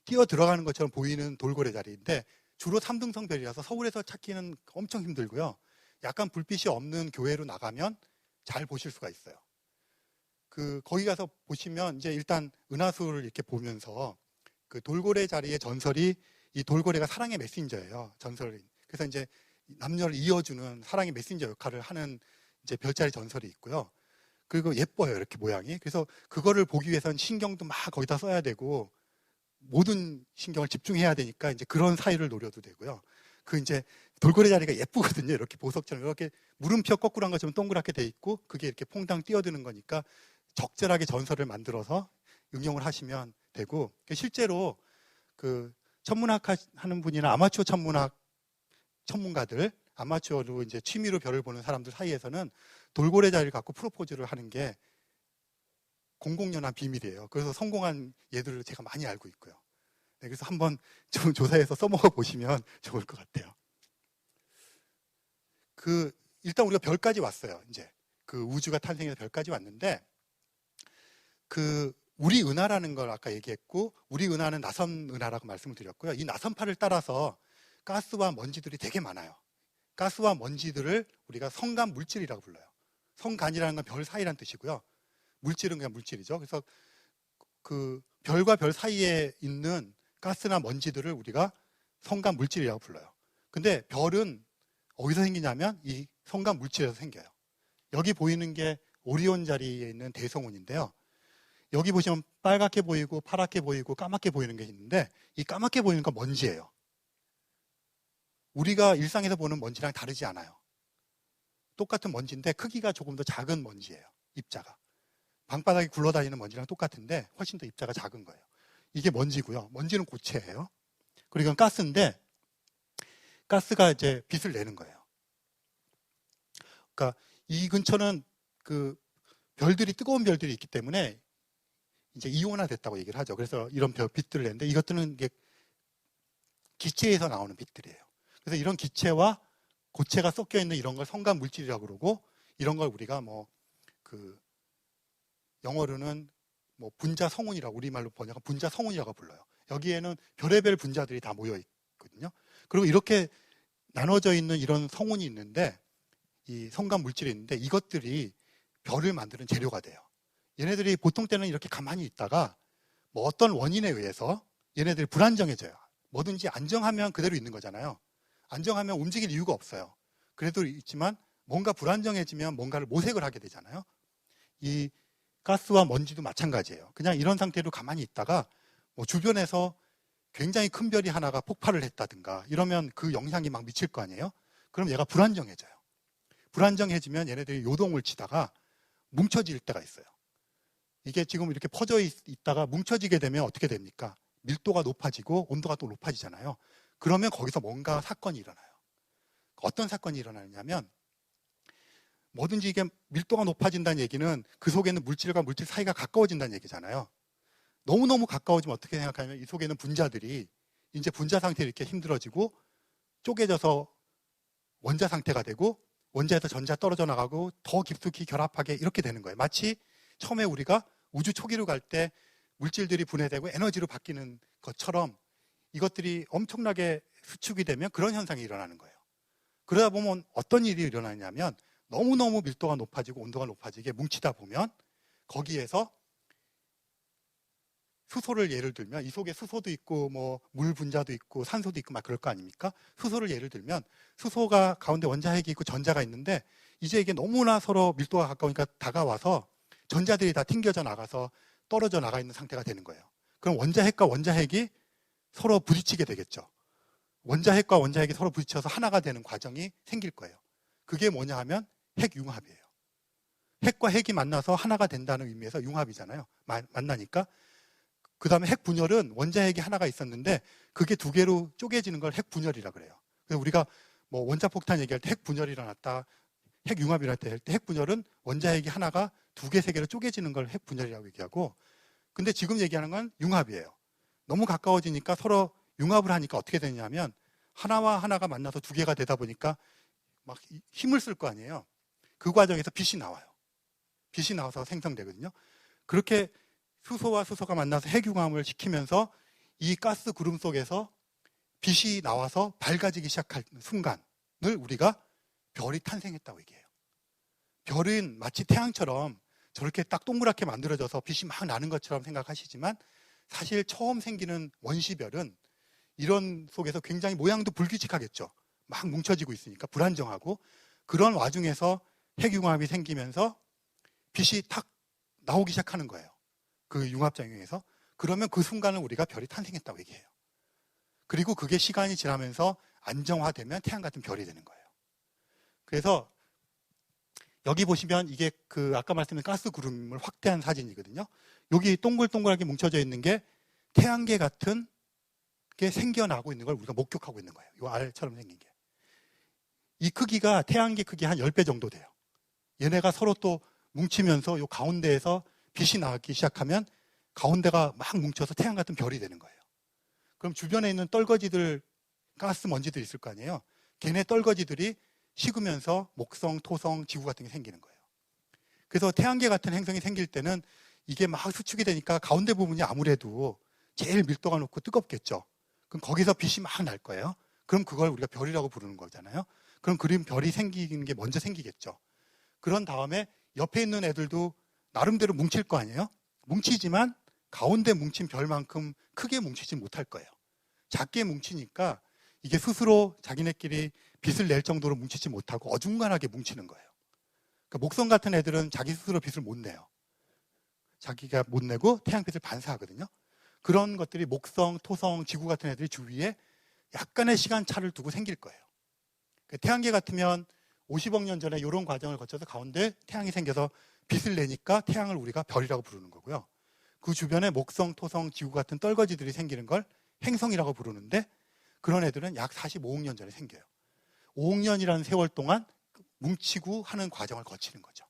뛰어 들어가는 것처럼 보이는 돌고래 자리인데 주로 3등성 별이라서 서울에서 찾기는 엄청 힘들고요. 약간 불빛이 없는 교외로 나가면 잘 보실 수가 있어요. 거기 가서 보시면 이제 일단 은하수를 이렇게 보면서 그 돌고래 자리의 전설이 이 돌고래가 사랑의 메신저예요. 전설이. 그래서 이제 남녀를 이어주는 사랑의 메신저 역할을 하는 이제 별자리 전설이 있고요. 그리고 예뻐요. 이렇게 모양이. 그래서 그거를 보기 위해서는 신경도 막 거기다 써야 되고 모든 신경을 집중해야 되니까 이제 그런 사이를 노려도 되고요. 이제 돌고래 자리가 예쁘거든요. 이렇게 보석처럼 이렇게 물음표 거꾸로 한 것처럼 동그랗게 돼 있고 그게 이렇게 퐁당 뛰어드는 거니까 적절하게 전설을 만들어서 응용을 하시면 되고, 실제로 그 천문학 하는 분이나 아마추어 천문학 전문가들, 아마추어로 이제 취미로 별을 보는 사람들 사이에서는 돌고래 자리를 갖고 프로포즈를 하는 게 공공연한 비밀이에요. 그래서 성공한 예들을 제가 많이 알고 있고요. 네, 그래서 한번 좀 조사해서 써먹어 보시면 좋을 것 같아요. 일단 우리가 별까지 왔어요. 이제 그 우주가 탄생해서 별까지 왔는데, 우리 은하라는 걸 아까 얘기했고, 우리 은하는 나선 은하라고 말씀을 드렸고요. 이 나선파를 따라서 가스와 먼지들이 되게 많아요. 가스와 먼지들을 우리가 성간 물질이라고 불러요. 성간이라는 건 별 사이란 뜻이고요. 물질은 그냥 물질이죠. 그래서 그 별과 별 사이에 있는 가스나 먼지들을 우리가 성간 물질이라고 불러요. 근데 별은 어디서 생기냐면 이 성간 물질에서 생겨요. 여기 보이는 게 오리온 자리에 있는 대성운인데요. 여기 보시면 빨갛게 보이고 파랗게 보이고 까맣게 보이는 게 있는데 이 까맣게 보이는 건 먼지예요. 우리가 일상에서 보는 먼지랑 다르지 않아요. 똑같은 먼지인데 크기가 조금 더 작은 먼지예요. 입자가. 방바닥에 굴러다니는 먼지랑 똑같은데 훨씬 더 입자가 작은 거예요. 이게 먼지고요. 먼지는 고체예요. 그리고 이건 가스인데 가스가 이제 빛을 내는 거예요. 그러니까 이 근처는 그 별들이 뜨거운 별들이 있기 때문에 이제 이온화됐다고 얘기를 하죠. 그래서 이런 빛들을 내는데 이것들은 이게 기체에서 나오는 빛들이에요. 그래서 이런 기체와 고체가 섞여 있는 이런 걸 성간 물질이라고 그러고, 이런 걸 우리가 영어로는 분자 성운이라고, 우리말로 번역한 분자 성운이라고 불러요. 여기에는 별의별 분자들이 다 모여 있거든요. 그리고 이렇게 나눠져 있는 이런 성운이 있는데, 이 성간 물질이 있는데 이것들이 별을 만드는 재료가 돼요. 얘네들이 보통 때는 이렇게 가만히 있다가 어떤 원인에 의해서 얘네들이 불안정해져요. 뭐든지 안정하면 그대로 있는 거잖아요. 안정하면 움직일 이유가 없어요. 그래도 있지만 뭔가 불안정해지면 뭔가를 모색을 하게 되잖아요. 이 가스와 먼지도 마찬가지예요. 그냥 이런 상태로 가만히 있다가 주변에서 굉장히 큰 별이 하나가 폭발을 했다든가 이러면 그 영향이 막 미칠 거 아니에요? 그럼 얘가 불안정해져요. 불안정해지면 얘네들이 요동을 치다가 뭉쳐질 때가 있어요. 이게 지금 이렇게 퍼져 있다가 뭉쳐지게 되면 어떻게 됩니까? 밀도가 높아지고 온도가 또 높아지잖아요. 그러면 거기서 뭔가 사건이 일어나요. 어떤 사건이 일어나냐면, 뭐든지 이게 밀도가 높아진다는 얘기는 그 속에는 물질과 물질 사이가 가까워진다는 얘기잖아요. 너무너무 가까워지면 어떻게 생각하냐면 이 속에는 분자들이 이제 분자 상태로 이렇게 힘들어지고 쪼개져서 원자 상태가 되고, 원자에서 전자 떨어져 나가고 더 깊숙이 결합하게 이렇게 되는 거예요. 마치 처음에 우리가 우주 초기로 갈 때 물질들이 분해되고 에너지로 바뀌는 것처럼 이것들이 엄청나게 수축이 되면 그런 현상이 일어나는 거예요. 그러다 보면 어떤 일이 일어나냐면 너무너무 밀도가 높아지고 온도가 높아지게 뭉치다 보면 거기에서 수소를 예를 들면 이 속에 수소도 있고 뭐 물 분자도 있고 산소도 있고 막 그럴 거 아닙니까? 수소를 예를 들면 수소가 가운데 원자핵이 있고 전자가 있는데 이제 이게 너무나 서로 밀도가 가까우니까 다가와서 전자들이 다 튕겨져 나가서 떨어져 나가 있는 상태가 되는 거예요. 그럼 원자핵과 원자핵이 서로 부딪히게 되겠죠. 원자핵과 원자핵이 서로 부딪혀서 하나가 되는 과정이 생길 거예요. 그게 뭐냐 하면 핵융합이에요. 핵과 핵이 만나서 하나가 된다는 의미에서 융합이잖아요. 만나니까. 그 다음에 핵분열은 원자핵이 하나가 있었는데 그게 두 개로 쪼개지는 걸 핵분열이라 그래요. 그래서 우리가 뭐 원자폭탄 얘기할 때 핵분열이 일어났다, 핵융합이랄 때 할 때 핵분열은 원자핵이 하나가 두 개, 세 개로 쪼개지는 걸 핵분열이라고 얘기하고, 근데 지금 얘기하는 건 융합이에요. 너무 가까워지니까 서로 융합을 하니까 어떻게 되냐면 하나와 하나가 만나서 두 개가 되다 보니까 막 힘을 쓸 거 아니에요. 그 과정에서 빛이 나와요. 빛이 나와서 생성되거든요. 그렇게 수소와 수소가 만나서 핵융합을 시키면서 이 가스 구름 속에서 빛이 나와서 밝아지기 시작할 순간을 우리가 별이 탄생했다고 얘기해요. 별은 마치 태양처럼 저렇게 딱 동그랗게 만들어져서 빛이 막 나는 것처럼 생각하시지만 사실 처음 생기는 원시별은 이런 속에서 굉장히 모양도 불규칙하겠죠. 막 뭉쳐지고 있으니까 불안정하고, 그런 와중에서 핵융합이 생기면서 빛이 탁 나오기 시작하는 거예요. 그 융합작용에서. 그러면 그 순간을 우리가 별이 탄생했다고 얘기해요. 그리고 그게 시간이 지나면서 안정화되면 태양 같은 별이 되는 거예요. 그래서 여기 보시면 이게 그 아까 말씀드린 가스 구름을 확대한 사진이거든요. 여기 동글동글하게 뭉쳐져 있는 게 태양계 같은 게 생겨나고 있는 걸 우리가 목격하고 있는 거예요. 이 알처럼 생긴 게. 이 크기가 태양계 크기 한 10배 정도 돼요. 얘네가 서로 또 뭉치면서 이 가운데에서 빛이 나기 시작하면 가운데가 막 뭉쳐서 태양 같은 별이 되는 거예요. 그럼 주변에 있는 떨거지들, 가스 먼지들 있을 거 아니에요. 걔네 떨거지들이 식으면서 목성, 토성, 지구 같은 게 생기는 거예요. 그래서 태양계 같은 행성이 생길 때는 이게 막 수축이 되니까 가운데 부분이 아무래도 제일 밀도가 높고 뜨겁겠죠. 그럼 거기서 빛이 막 날 거예요. 그럼 그걸 우리가 별이라고 부르는 거잖아요. 그럼 그림 별이 생기는 게 먼저 생기겠죠. 그런 다음에 옆에 있는 애들도 나름대로 뭉칠 거 아니에요? 뭉치지만 가운데 뭉친 별만큼 크게 뭉치지 못할 거예요. 작게 뭉치니까 이게 스스로 자기네끼리 빛을 낼 정도로 뭉치지 못하고 어중간하게 뭉치는 거예요. 그러니까 목성 같은 애들은 자기 스스로 빛을 못 내요. 자기가 못 내고 태양빛을 반사하거든요. 그런 것들이 목성, 토성, 지구 같은 애들이 주위에 약간의 시간차를 두고 생길 거예요. 태양계 같으면 50억 년 전에 이런 과정을 거쳐서 가운데 태양이 생겨서 빛을 내니까 태양을 우리가 별이라고 부르는 거고요. 그 주변에 목성, 토성, 지구 같은 떨거지들이 생기는 걸 행성이라고 부르는데 그런 애들은 약 45억 년 전에 생겨요. 5억 년이라는 세월 동안 뭉치고 하는 과정을 거치는 거죠.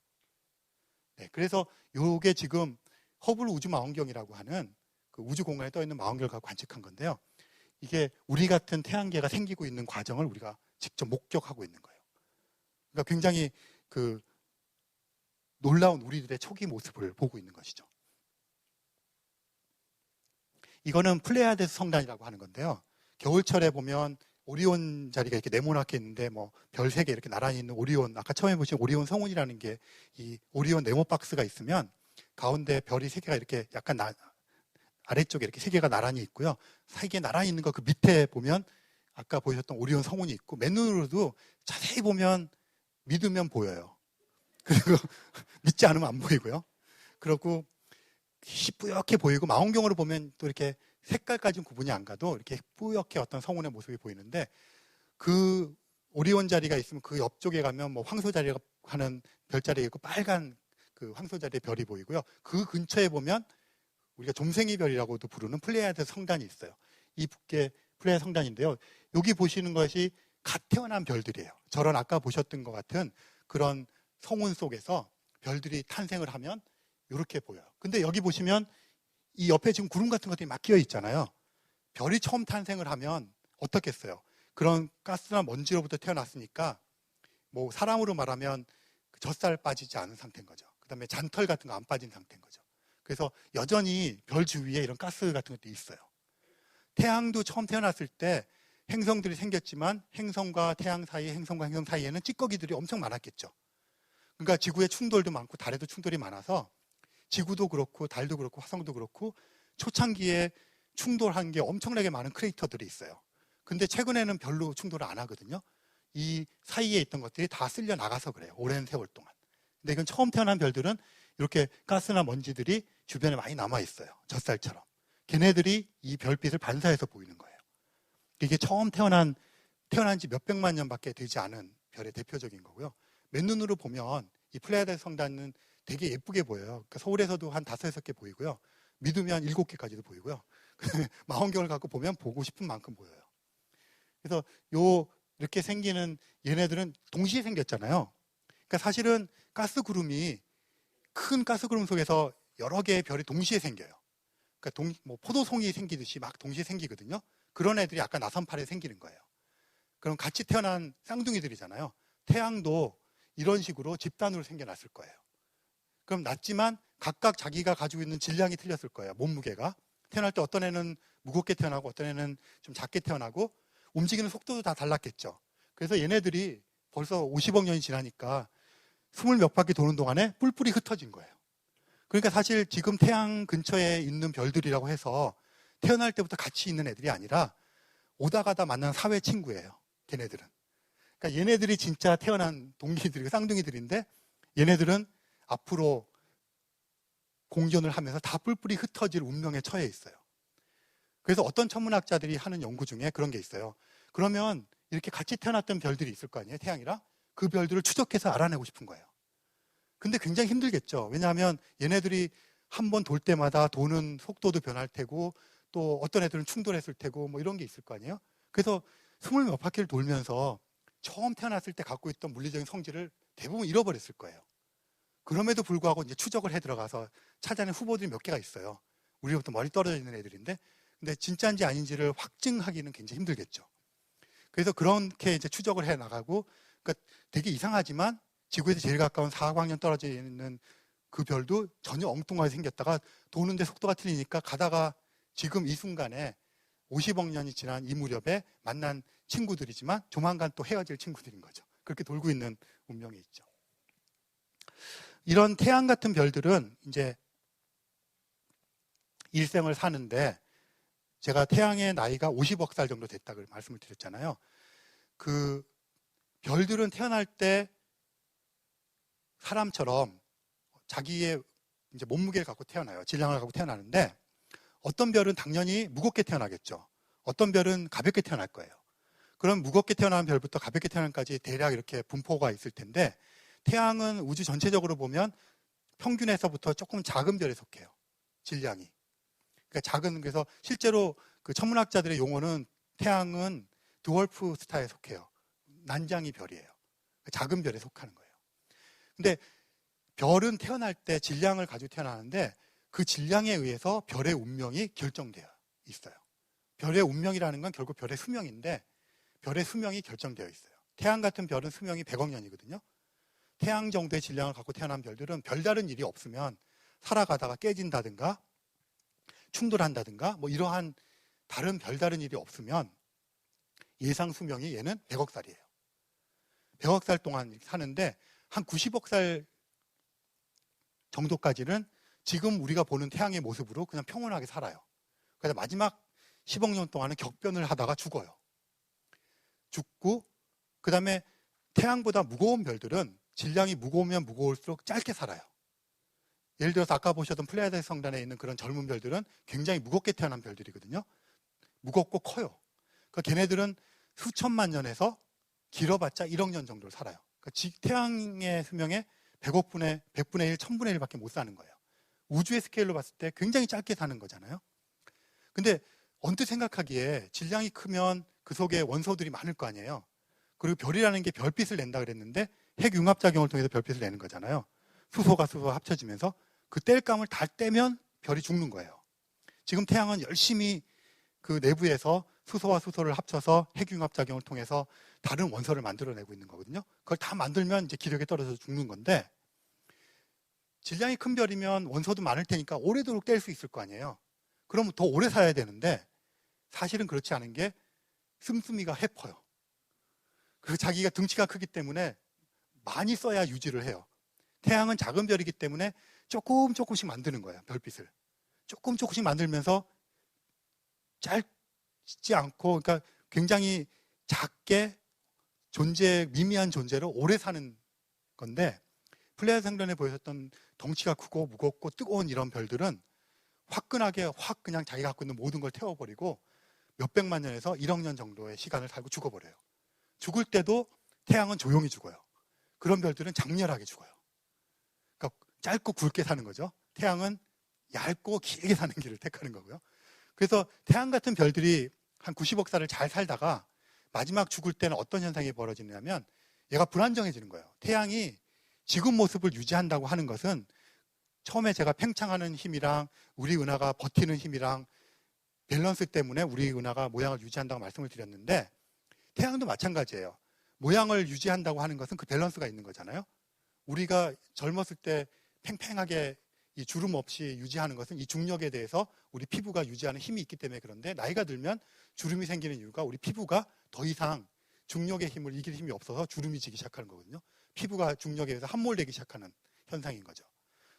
네, 그래서 이게 지금 허블 우주망원경이라고 하는 그 우주 공간에 떠 있는 망원경을 갖고 관측한 건데요. 이게 우리 같은 태양계가 생기고 있는 과정을 우리가 직접 목격하고 있는 거예요. 그러니까 굉장히 그 놀라운 우리들의 초기 모습을 보고 있는 것이죠. 이거는 플레이아데스 성단이라고 하는 건데요. 겨울철에 보면 오리온 자리가 이렇게 네모나게 있는데 뭐 별 3개 이렇게 나란히 있는 오리온, 아까 처음에 보신 오리온 성운이라는 게 이 오리온 네모 박스가 있으면 가운데 별이 3개가 이렇게 약간 아래쪽에 이렇게 3개가 나란히 있고요. 3개 나란히 있는 거 그 밑에 보면 아까 보셨던 오리온 성운이 있고 맨눈으로도 자세히 보면 믿으면 보여요. 그리고 믿지 않으면 안 보이고요. 그리고 뿌옇게 보이고 망원경으로 보면 또 이렇게 색깔까지는 구분이 안 가도 이렇게 뿌옇게 어떤 성운의 모습이 보이는데 그 오리온 자리가 있으면 그 옆쪽에 가면 뭐 황소 자리가 하는 별자리가 있고 빨간 그 황소 자리의 별이 보이고요. 그 근처에 보면 우리가 좀생이 별이라고도 부르는 플레이아데스 성단이 있어요. 이 붓게 플레이아데스 성단인데요. 여기 보시는 것이 갓 태어난 별들이에요. 저런 아까 보셨던 것 같은 그런 성운 속에서 별들이 탄생을 하면 이렇게 보여요. 근데 여기 보시면 이 옆에 지금 구름 같은 것들이 막 끼어 있잖아요. 별이 처음 탄생을 하면 어떻겠어요? 그런 가스나 먼지로부터 태어났으니까 뭐 사람으로 말하면 젖살 빠지지 않은 상태인 거죠. 그 다음에 잔털 같은 거 안 빠진 상태인 거죠. 그래서 여전히 별 주위에 이런 가스 같은 것도 있어요. 태양도 처음 태어났을 때 행성들이 생겼지만 행성과 태양 사이, 행성과 행성 사이에는 찌꺼기들이 엄청 많았겠죠. 그러니까 지구에 충돌도 많고 달에도 충돌이 많아서 지구도 그렇고 달도 그렇고 화성도 그렇고 초창기에 충돌한 게 엄청나게 많은 크레이터들이 있어요. 근데 최근에는 별로 충돌을 안 하거든요. 이 사이에 있던 것들이 다 쓸려 나가서 그래요. 오랜 세월 동안. 근데 이건 처음 태어난 별들은 이렇게 가스나 먼지들이 주변에 많이 남아 있어요. 젖살처럼. 걔네들이 이 별빛을 반사해서 보이는 거예요. 이게 처음 태어난 지 몇백만 년밖에 되지 않은 별의 대표적인 거고요. 맨눈으로 보면 이 플레이아드 성단은 되게 예쁘게 보여요. 그러니까 서울에서도 한 5, 6개 보이고요. 믿으면 7개까지도 보이고요. 망원경을 갖고 보면 보고 싶은 만큼 보여요. 그래서 이렇게 생기는 얘네들은 동시에 생겼잖아요. 그러니까 사실은 가스구름이 큰 가스구름 속에서 여러 개의 별이 동시에 생겨요. 그러니까 포도송이 생기듯이 막 동시에 생기거든요. 그런 애들이 아까 나선팔에 생기는 거예요. 그럼 같이 태어난 쌍둥이들이잖아요. 태양도 이런 식으로 집단으로 생겨났을 거예요. 그럼 낮지만 각각 자기가 가지고 있는 질량이 틀렸을 거예요. 몸무게가. 태어날 때 어떤 애는 무겁게 태어나고 어떤 애는 좀 작게 태어나고 움직이는 속도도 다 달랐겠죠. 그래서 얘네들이 벌써 50억 년이 지나니까 20몇 바퀴 도는 동안에 뿔뿔이 흩어진 거예요. 그러니까 사실 지금 태양 근처에 있는 별들이라고 해서 태어날 때부터 같이 있는 애들이 아니라 오다 가다 만난 사회 친구예요. 걔네들은. 그러니까 얘네들이 진짜 태어난 동기들이고 쌍둥이들인데 얘네들은 앞으로 공존을 하면서 다 뿔뿔이 흩어질 운명에 처해 있어요. 그래서 어떤 천문학자들이 하는 연구 중에 그런 게 있어요. 그러면 이렇게 같이 태어났던 별들이 있을 거 아니에요, 태양이랑? 그 별들을 추적해서 알아내고 싶은 거예요. 근데 굉장히 힘들겠죠. 왜냐하면 얘네들이 한 번 돌 때마다 도는 속도도 변할 테고 또 어떤 애들은 충돌했을 테고 뭐 이런 게 있을 거 아니에요. 그래서 20몇 바퀴를 돌면서 처음 태어났을 때 갖고 있던 물리적인 성질을 대부분 잃어버렸을 거예요. 그럼에도 불구하고 이제 추적을 해 들어가서 찾아낸 후보들이 몇 개가 있어요. 우리로부터 멀리 떨어져 있는 애들인데, 근데 진짜인지 아닌지를 확증하기는 굉장히 힘들겠죠. 그래서 그렇게 이제 추적을 해 나가고, 그러니까 되게 이상하지만 지구에서 제일 가까운 4광년 떨어져 있는 그 별도 전혀 엉뚱하게 생겼다가 도는데 속도가 틀리니까 가다가 지금 이 순간에 50억 년이 지난 이 무렵에 만난 친구들이지만 조만간 또 헤어질 친구들인 거죠. 그렇게 돌고 있는 운명이 있죠. 이런 태양 같은 별들은 이제 일생을 사는데 제가 태양의 나이가 50억 살 정도 됐다고 말씀을 드렸잖아요. 그 별들은 태어날 때 사람처럼 자기의 이제 몸무게를 갖고 태어나요. 질량을 갖고 태어나는데 어떤 별은 당연히 무겁게 태어나겠죠. 어떤 별은 가볍게 태어날 거예요. 그럼 무겁게 태어난 별부터 가볍게 태어난까지 대략 이렇게 분포가 있을 텐데 태양은 우주 전체적으로 보면 평균에서부터 조금 작은 별에 속해요. 질량이. 그러니까 그래서 실제로 그 천문학자들의 용어는 태양은 드월프 스타에 속해요. 난장이 별이에요. 작은 별에 속하는 거예요. 근데 별은 태어날 때 질량을 가지고 태어나는데 그 질량에 의해서 별의 운명이 결정되어 있어요. 별의 운명이라는 건 결국 별의 수명인데 별의 수명이 결정되어 있어요. 태양 같은 별은 수명이 100억 년이거든요. 태양 정도의 질량을 갖고 태어난 별들은 별다른 일이 없으면 살아가다가 깨진다든가 충돌한다든가 뭐 이러한 다른 별다른 일이 없으면 예상 수명이 얘는 100억 살이에요. 100억 살 동안 사는데 한 90억 살 정도까지는 지금 우리가 보는 태양의 모습으로 그냥 평온하게 살아요. 그래서 마지막 10억 년 동안은 격변을 하다가 죽어요. 죽고 그 다음에 태양보다 무거운 별들은 질량이 무거우면 무거울수록 짧게 살아요. 예를 들어서 아까 보셨던 플레이아드 성단에 있는 그런 젊은 별들은 굉장히 무겁게 태어난 별들이거든요. 무겁고 커요. 그러니까 걔네들은 수천만 년에서 길어봤자 1억 년 정도를 살아요. 그러니까 태양의 수명의 100분의 1, 1000분의 1밖에 못 사는 거예요. 우주의 스케일로 봤을 때 굉장히 짧게 사는 거잖아요. 근데 언뜻 생각하기에 질량이 크면 그 속에 원소들이 많을 거 아니에요. 그리고 별이라는 게 별빛을 낸다 그랬는데 핵융합작용을 통해서 별빛을 내는 거잖아요. 수소가 수소와 합쳐지면서 그 뗄감을 다 떼면 별이 죽는 거예요. 지금 태양은 열심히 그 내부에서 수소와 수소를 합쳐서 핵융합작용을 통해서 다른 원소를 만들어내고 있는 거거든요. 그걸 다 만들면 이제 기력이 떨어져서 죽는 건데 질량이 큰 별이면 원소도 많을 테니까 오래도록 뗄 수 있을 거 아니에요. 그러면 더 오래 살아야 되는데 사실은 그렇지 않은 게 씀씀이가 해퍼요. 그리고 자기가 등치가 크기 때문에 많이 써야 유지를 해요. 태양은 작은 별이기 때문에 조금씩 만드는 거예요. 별빛을. 조금씩 만들면서 짧지 않고, 그러니까 굉장히 작게 미미한 존재로 오래 사는 건데, 플레이아 생전에 보여줬던 덩치가 크고 무겁고 뜨거운 이런 별들은 화끈하게 확 그냥 자기가 갖고 있는 모든 걸 태워버리고 몇백만 년에서 1억 년 정도의 시간을 살고 죽어버려요. 죽을 때도 태양은 조용히 죽어요. 그런 별들은 장렬하게 죽어요. 그러니까 짧고 굵게 사는 거죠. 태양은 얇고 길게 사는 길을 택하는 거고요. 그래서 태양 같은 별들이 한 90억 살을 잘 살다가 마지막 죽을 때는 어떤 현상이 벌어지냐면 얘가 불안정해지는 거예요. 태양이 지금 모습을 유지한다고 하는 것은 처음에 제가 팽창하는 힘이랑 우리 은하가 버티는 힘이랑 밸런스 때문에 우리 은하가 모양을 유지한다고 말씀을 드렸는데, 태양도 마찬가지예요. 모양을 유지한다고 하는 것은 그 밸런스가 있는 거잖아요. 우리가 젊었을 때 팽팽하게 이 주름 없이 유지하는 것은 이 중력에 대해서 우리 피부가 유지하는 힘이 있기 때문에 그런데, 나이가 들면 주름이 생기는 이유가 우리 피부가 더 이상 중력의 힘을 이길 힘이 없어서 주름이 지기 시작하는 거거든요. 피부가 중력에 의해서 함몰되기 시작하는 현상인 거죠.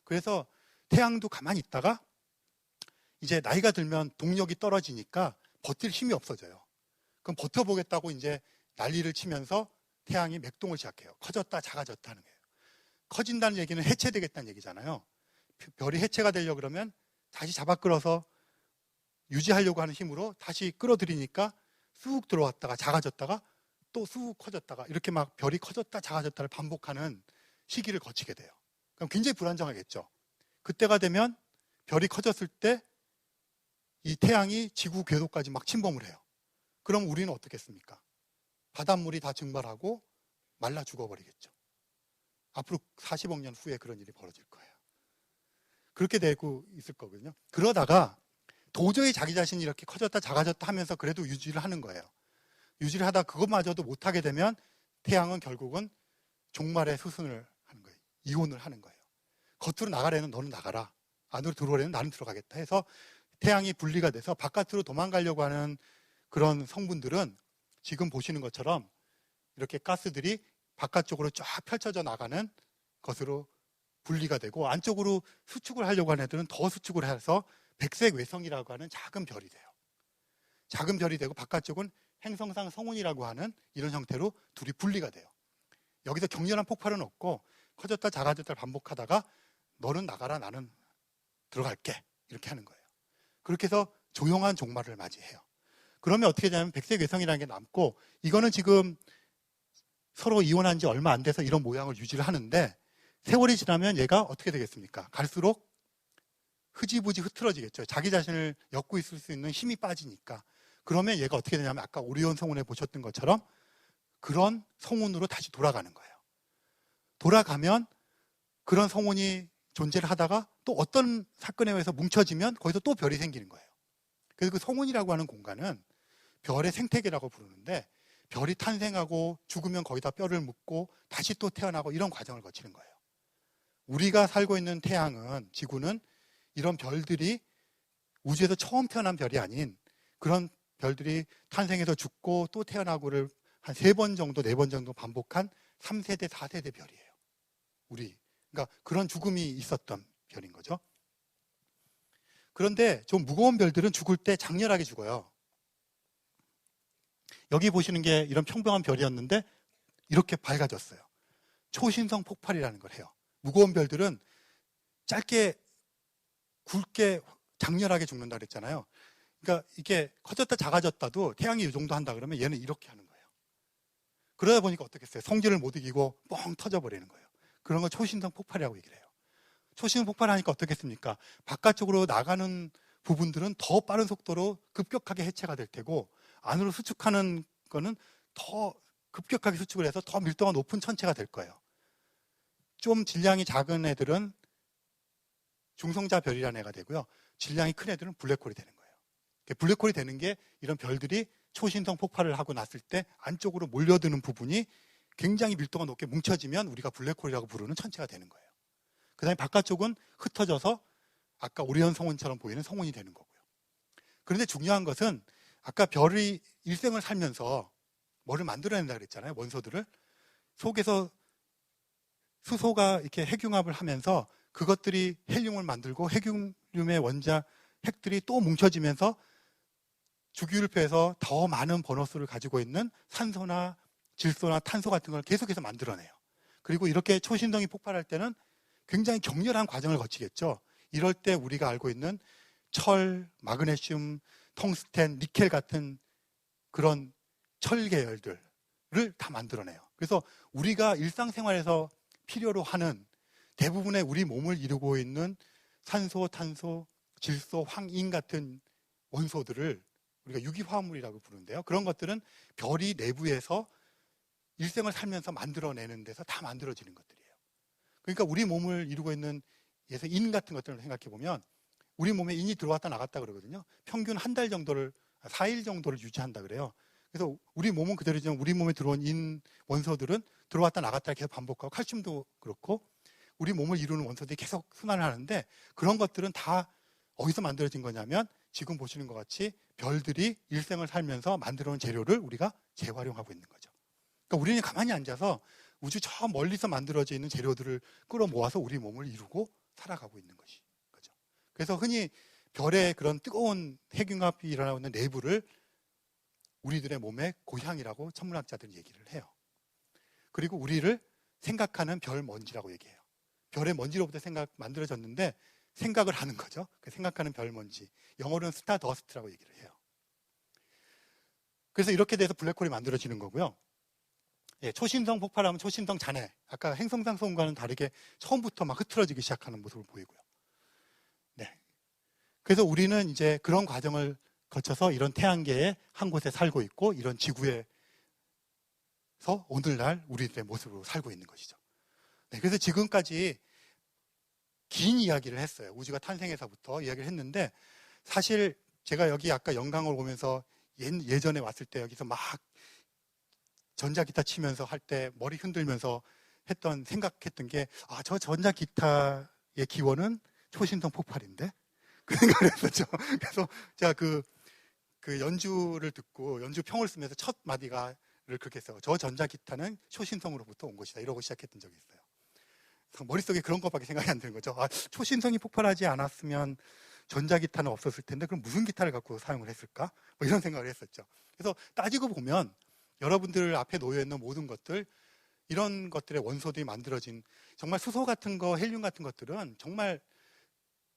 그래서 태양도 가만히 있다가 이제 나이가 들면 동력이 떨어지니까 버틸 힘이 없어져요. 그럼 버텨보겠다고 이제 난리를 치면서 태양이 맥동을 시작해요. 커졌다 작아졌다 하는 거예요. 커진다는 얘기는 해체되겠다는 얘기잖아요. 별이 해체가 되려고 그러면 다시 잡아 끌어서 유지하려고 하는 힘으로 다시 끌어들이니까 쑥 들어왔다가 작아졌다가 또 쑥 커졌다가 이렇게 막 별이 커졌다 작아졌다를 반복하는 시기를 거치게 돼요. 그럼 굉장히 불안정하겠죠. 그때가 되면 별이 커졌을 때 이 태양이 지구 궤도까지 막 침범을 해요. 그럼 우리는 어떻겠습니까? 바닷물이 다 증발하고 말라 죽어버리겠죠. 앞으로 40억 년 후에 그런 일이 벌어질 거예요. 그렇게 되고 있을 거거든요. 그러다가 도저히 자기 자신이 이렇게 커졌다 작아졌다 하면서 그래도 유지를 하는 거예요. 유지를 하다 그것마저도 못하게 되면 태양은 결국은 종말의 수순을 하는 거예요. 이혼을 하는 거예요. 겉으로 나가려는 너는 나가라, 안으로 들어오려는 나는 들어가겠다 해서 태양이 분리가 돼서 바깥으로 도망가려고 하는 그런 성분들은 지금 보시는 것처럼 이렇게 가스들이 바깥쪽으로 쫙 펼쳐져 나가는 것으로 분리가 되고, 안쪽으로 수축을 하려고 하는 애들은 더 수축을 해서 백색 외성이라고 하는 작은 별이 돼요. 작은 별이 되고 바깥쪽은 행성상 성운이라고 하는 이런 형태로 둘이 분리가 돼요. 여기서 격렬한 폭발은 없고 커졌다 작아졌다를 반복하다가 너는 나가라 나는 들어갈게 이렇게 하는 거예요. 그렇게 해서 조용한 종말을 맞이해요. 그러면 어떻게 되냐면 백색 외성이라는 게 남고, 이거는 지금 서로 이혼한 지 얼마 안 돼서 이런 모양을 유지를 하는데, 세월이 지나면 얘가 어떻게 되겠습니까? 갈수록 흐지부지 흐트러지겠죠. 자기 자신을 엮고 있을 수 있는 힘이 빠지니까. 그러면 얘가 어떻게 되냐면 아까 오리온 성운에 보셨던 것처럼 그런 성운으로 다시 돌아가는 거예요. 돌아가면 그런 성운이 존재를 하다가 또 어떤 사건에 의해서 뭉쳐지면 거기서 또 별이 생기는 거예요. 그래서 그 성운이라고 하는 공간은 별의 생태계라고 부르는데, 별이 탄생하고 죽으면 거기다 뼈를 묻고 다시 또 태어나고 이런 과정을 거치는 거예요. 우리가 살고 있는 태양은, 지구는 이런 별들이 우주에서 처음 태어난 별이 아닌 그런 별들이 탄생해서 죽고 또 태어나고를 한 3번 정도, 4번 정도 반복한 3세대, 4세대 별이에요. 그러니까 그런 죽음이 있었던 별인 거죠. 그런데 좀 무거운 별들은 죽을 때 장렬하게 죽어요. 여기 보시는 게 이런 평범한 별이었는데 이렇게 밝아졌어요. 초신성 폭발이라는 걸 해요. 무거운 별들은 짧게 굵게 장렬하게 죽는다 그랬잖아요. 그러니까 이게 커졌다 작아졌다도 태양이 이 정도 한다 그러면 얘는 이렇게 하는 거예요. 그러다 보니까 어떻겠어요? 성질을 못 이기고 뻥 터져버리는 거예요. 그런 걸 초신성 폭발이라고 얘기를 해요. 초신성 폭발하니까 어떻겠습니까? 바깥쪽으로 나가는 부분들은 더 빠른 속도로 급격하게 해체가 될 테고, 안으로 수축하는 거는 더 급격하게 수축을 해서 더 밀도가 높은 천체가 될 거예요. 좀 질량이 작은 애들은 중성자 별이라는 애가 되고요. 질량이 큰 애들은 블랙홀이 되는 거예요. 블랙홀이 되는 게 이런 별들이 초신성 폭발을 하고 났을 때 안쪽으로 몰려드는 부분이 굉장히 밀도가 높게 뭉쳐지면 우리가 블랙홀이라고 부르는 천체가 되는 거예요. 그 다음에 바깥쪽은 흩어져서 아까 오리온 성운처럼 보이는 성운이 되는 거고요. 그런데 중요한 것은 아까 별이 일생을 살면서 뭐를 만들어낸다 그랬잖아요. 원소들을. 속에서 수소가 이렇게 핵융합을 하면서 그것들이 헬륨을 만들고 헬륨의 원자 핵들이 또 뭉쳐지면서 주기율표에서 더 많은 번호수를 가지고 있는 산소나 질소나 탄소 같은 걸 계속해서 만들어내요. 그리고 이렇게 초신성이 폭발할 때는 굉장히 격렬한 과정을 거치겠죠. 이럴 때 우리가 알고 있는 철, 마그네슘, 텅스텐, 니켈 같은 그런 철 계열들을 다 만들어내요. 그래서 우리가 일상생활에서 필요로 하는 대부분의 우리 몸을 이루고 있는 산소, 탄소, 질소, 황인 같은 원소들을 우리가 유기화합물이라고 부르는데요. 그런 것들은 별이 내부에서 일생을 살면서 만들어내는 데서 다 만들어지는 것들이에요. 그러니까 우리 몸을 이루고 있는 예서 인 같은 것들을 생각해 보면 우리 몸에 인이 들어왔다 나갔다 그러거든요. 평균 한 달 정도를, 4일 정도를 유지한다 그래요. 그래서 우리 몸은 그대로지만 우리 몸에 들어온 인 원소들은 들어왔다 나갔다 계속 반복하고, 칼슘도 그렇고 우리 몸을 이루는 원소들이 계속 순환을 하는데, 그런 것들은 다 어디서 만들어진 거냐면 지금 보시는 것 같이 별들이 일생을 살면서 만들어 온 재료를 우리가 재활용하고 있는 거죠. 그러니까 우리는 가만히 앉아서 우주 저 멀리서 만들어져 있는 재료들을 끌어모아서 우리 몸을 이루고 살아가고 있는 것이 거죠. 그래서 흔히 별의 그런 뜨거운 핵융합이 일어나고 있는 내부를 우리들의 몸의 고향이라고 천문학자들은 얘기를 해요. 그리고 우리를 생각하는 별 먼지라고 얘기해요. 별의 먼지로부터 만들어졌는데 생각을 하는 거죠. 생각하는 별 먼지. 영어로는 스타더스트라고 얘기를 해요. 그래서 이렇게 돼서 블랙홀이 만들어지는 거고요. 예, 초신성 폭발하면 초신성 잔해. 아까 행성상소음과는 다르게 처음부터 막 흐트러지기 시작하는 모습을 보이고요. 네. 그래서 우리는 이제 그런 과정을 거쳐서 이런 태양계의 한 곳에 살고 있고, 이런 지구에서 오늘날 우리들의 모습으로 살고 있는 것이죠. 네, 그래서 지금까지 긴 이야기를 했어요. 우주가 탄생해서부터 이야기를 했는데, 사실 제가 여기 아까 영광을 오면서 예전에 왔을 때 여기서 막 전자기타 치면서 할 때 머리 흔들면서 생각했던 게, 저 전자기타의 기원은 초신성 폭발인데? 그 생각을 했었죠. 그래서 제가 그 연주를 듣고 연주 평을 쓰면서 첫 마디를 그렇게 했어요. 저 전자기타는 초신성으로부터 온 것이다. 이러고 시작했던 적이 있어요. 머릿속에 그런 것밖에 생각이 안 드는 거죠. 초신성이 폭발하지 않았으면 전자기타는 없었을 텐데 그럼 무슨 기타를 갖고 사용을 했을까? 뭐 이런 생각을 했었죠. 그래서 따지고 보면 여러분들 앞에 놓여있는 모든 것들, 이런 것들의 원소들이 만들어진, 정말 수소 같은 거, 헬륨 같은 것들은 정말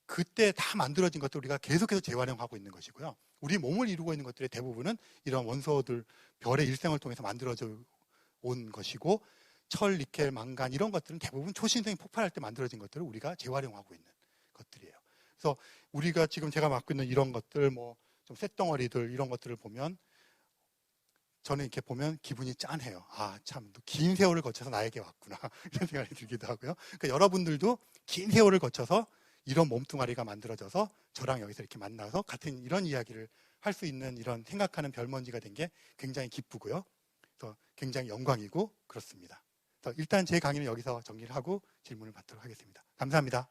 그때 다 만들어진 것들 우리가 계속해서 재활용하고 있는 것이고요. 우리 몸을 이루고 있는 것들의 대부분은 이런 원소들, 별의 일생을 통해서 만들어져 온 것이고, 철, 니켈, 망간 이런 것들은 대부분 초신성이 폭발할 때 만들어진 것들을 우리가 재활용하고 있는 것들이에요. 그래서 우리가 지금 제가 맡고 있는 이런 것들, 뭐 좀 쇳덩어리들 이런 것들을 보면 저는 이렇게 보면 기분이 짠해요. 참 긴 세월을 거쳐서 나에게 왔구나 이런 생각이 들기도 하고요. 그러니까 여러분들도 긴 세월을 거쳐서 이런 몸뚱아리가 만들어져서 저랑 여기서 이렇게 만나서 같은 이런 이야기를 할 수 있는, 이런 생각하는 별먼지가 된 게 굉장히 기쁘고요. 그래서 굉장히 영광이고 그렇습니다. 일단 제 강의는 여기서 정리를 하고 질문을 받도록 하겠습니다. 감사합니다.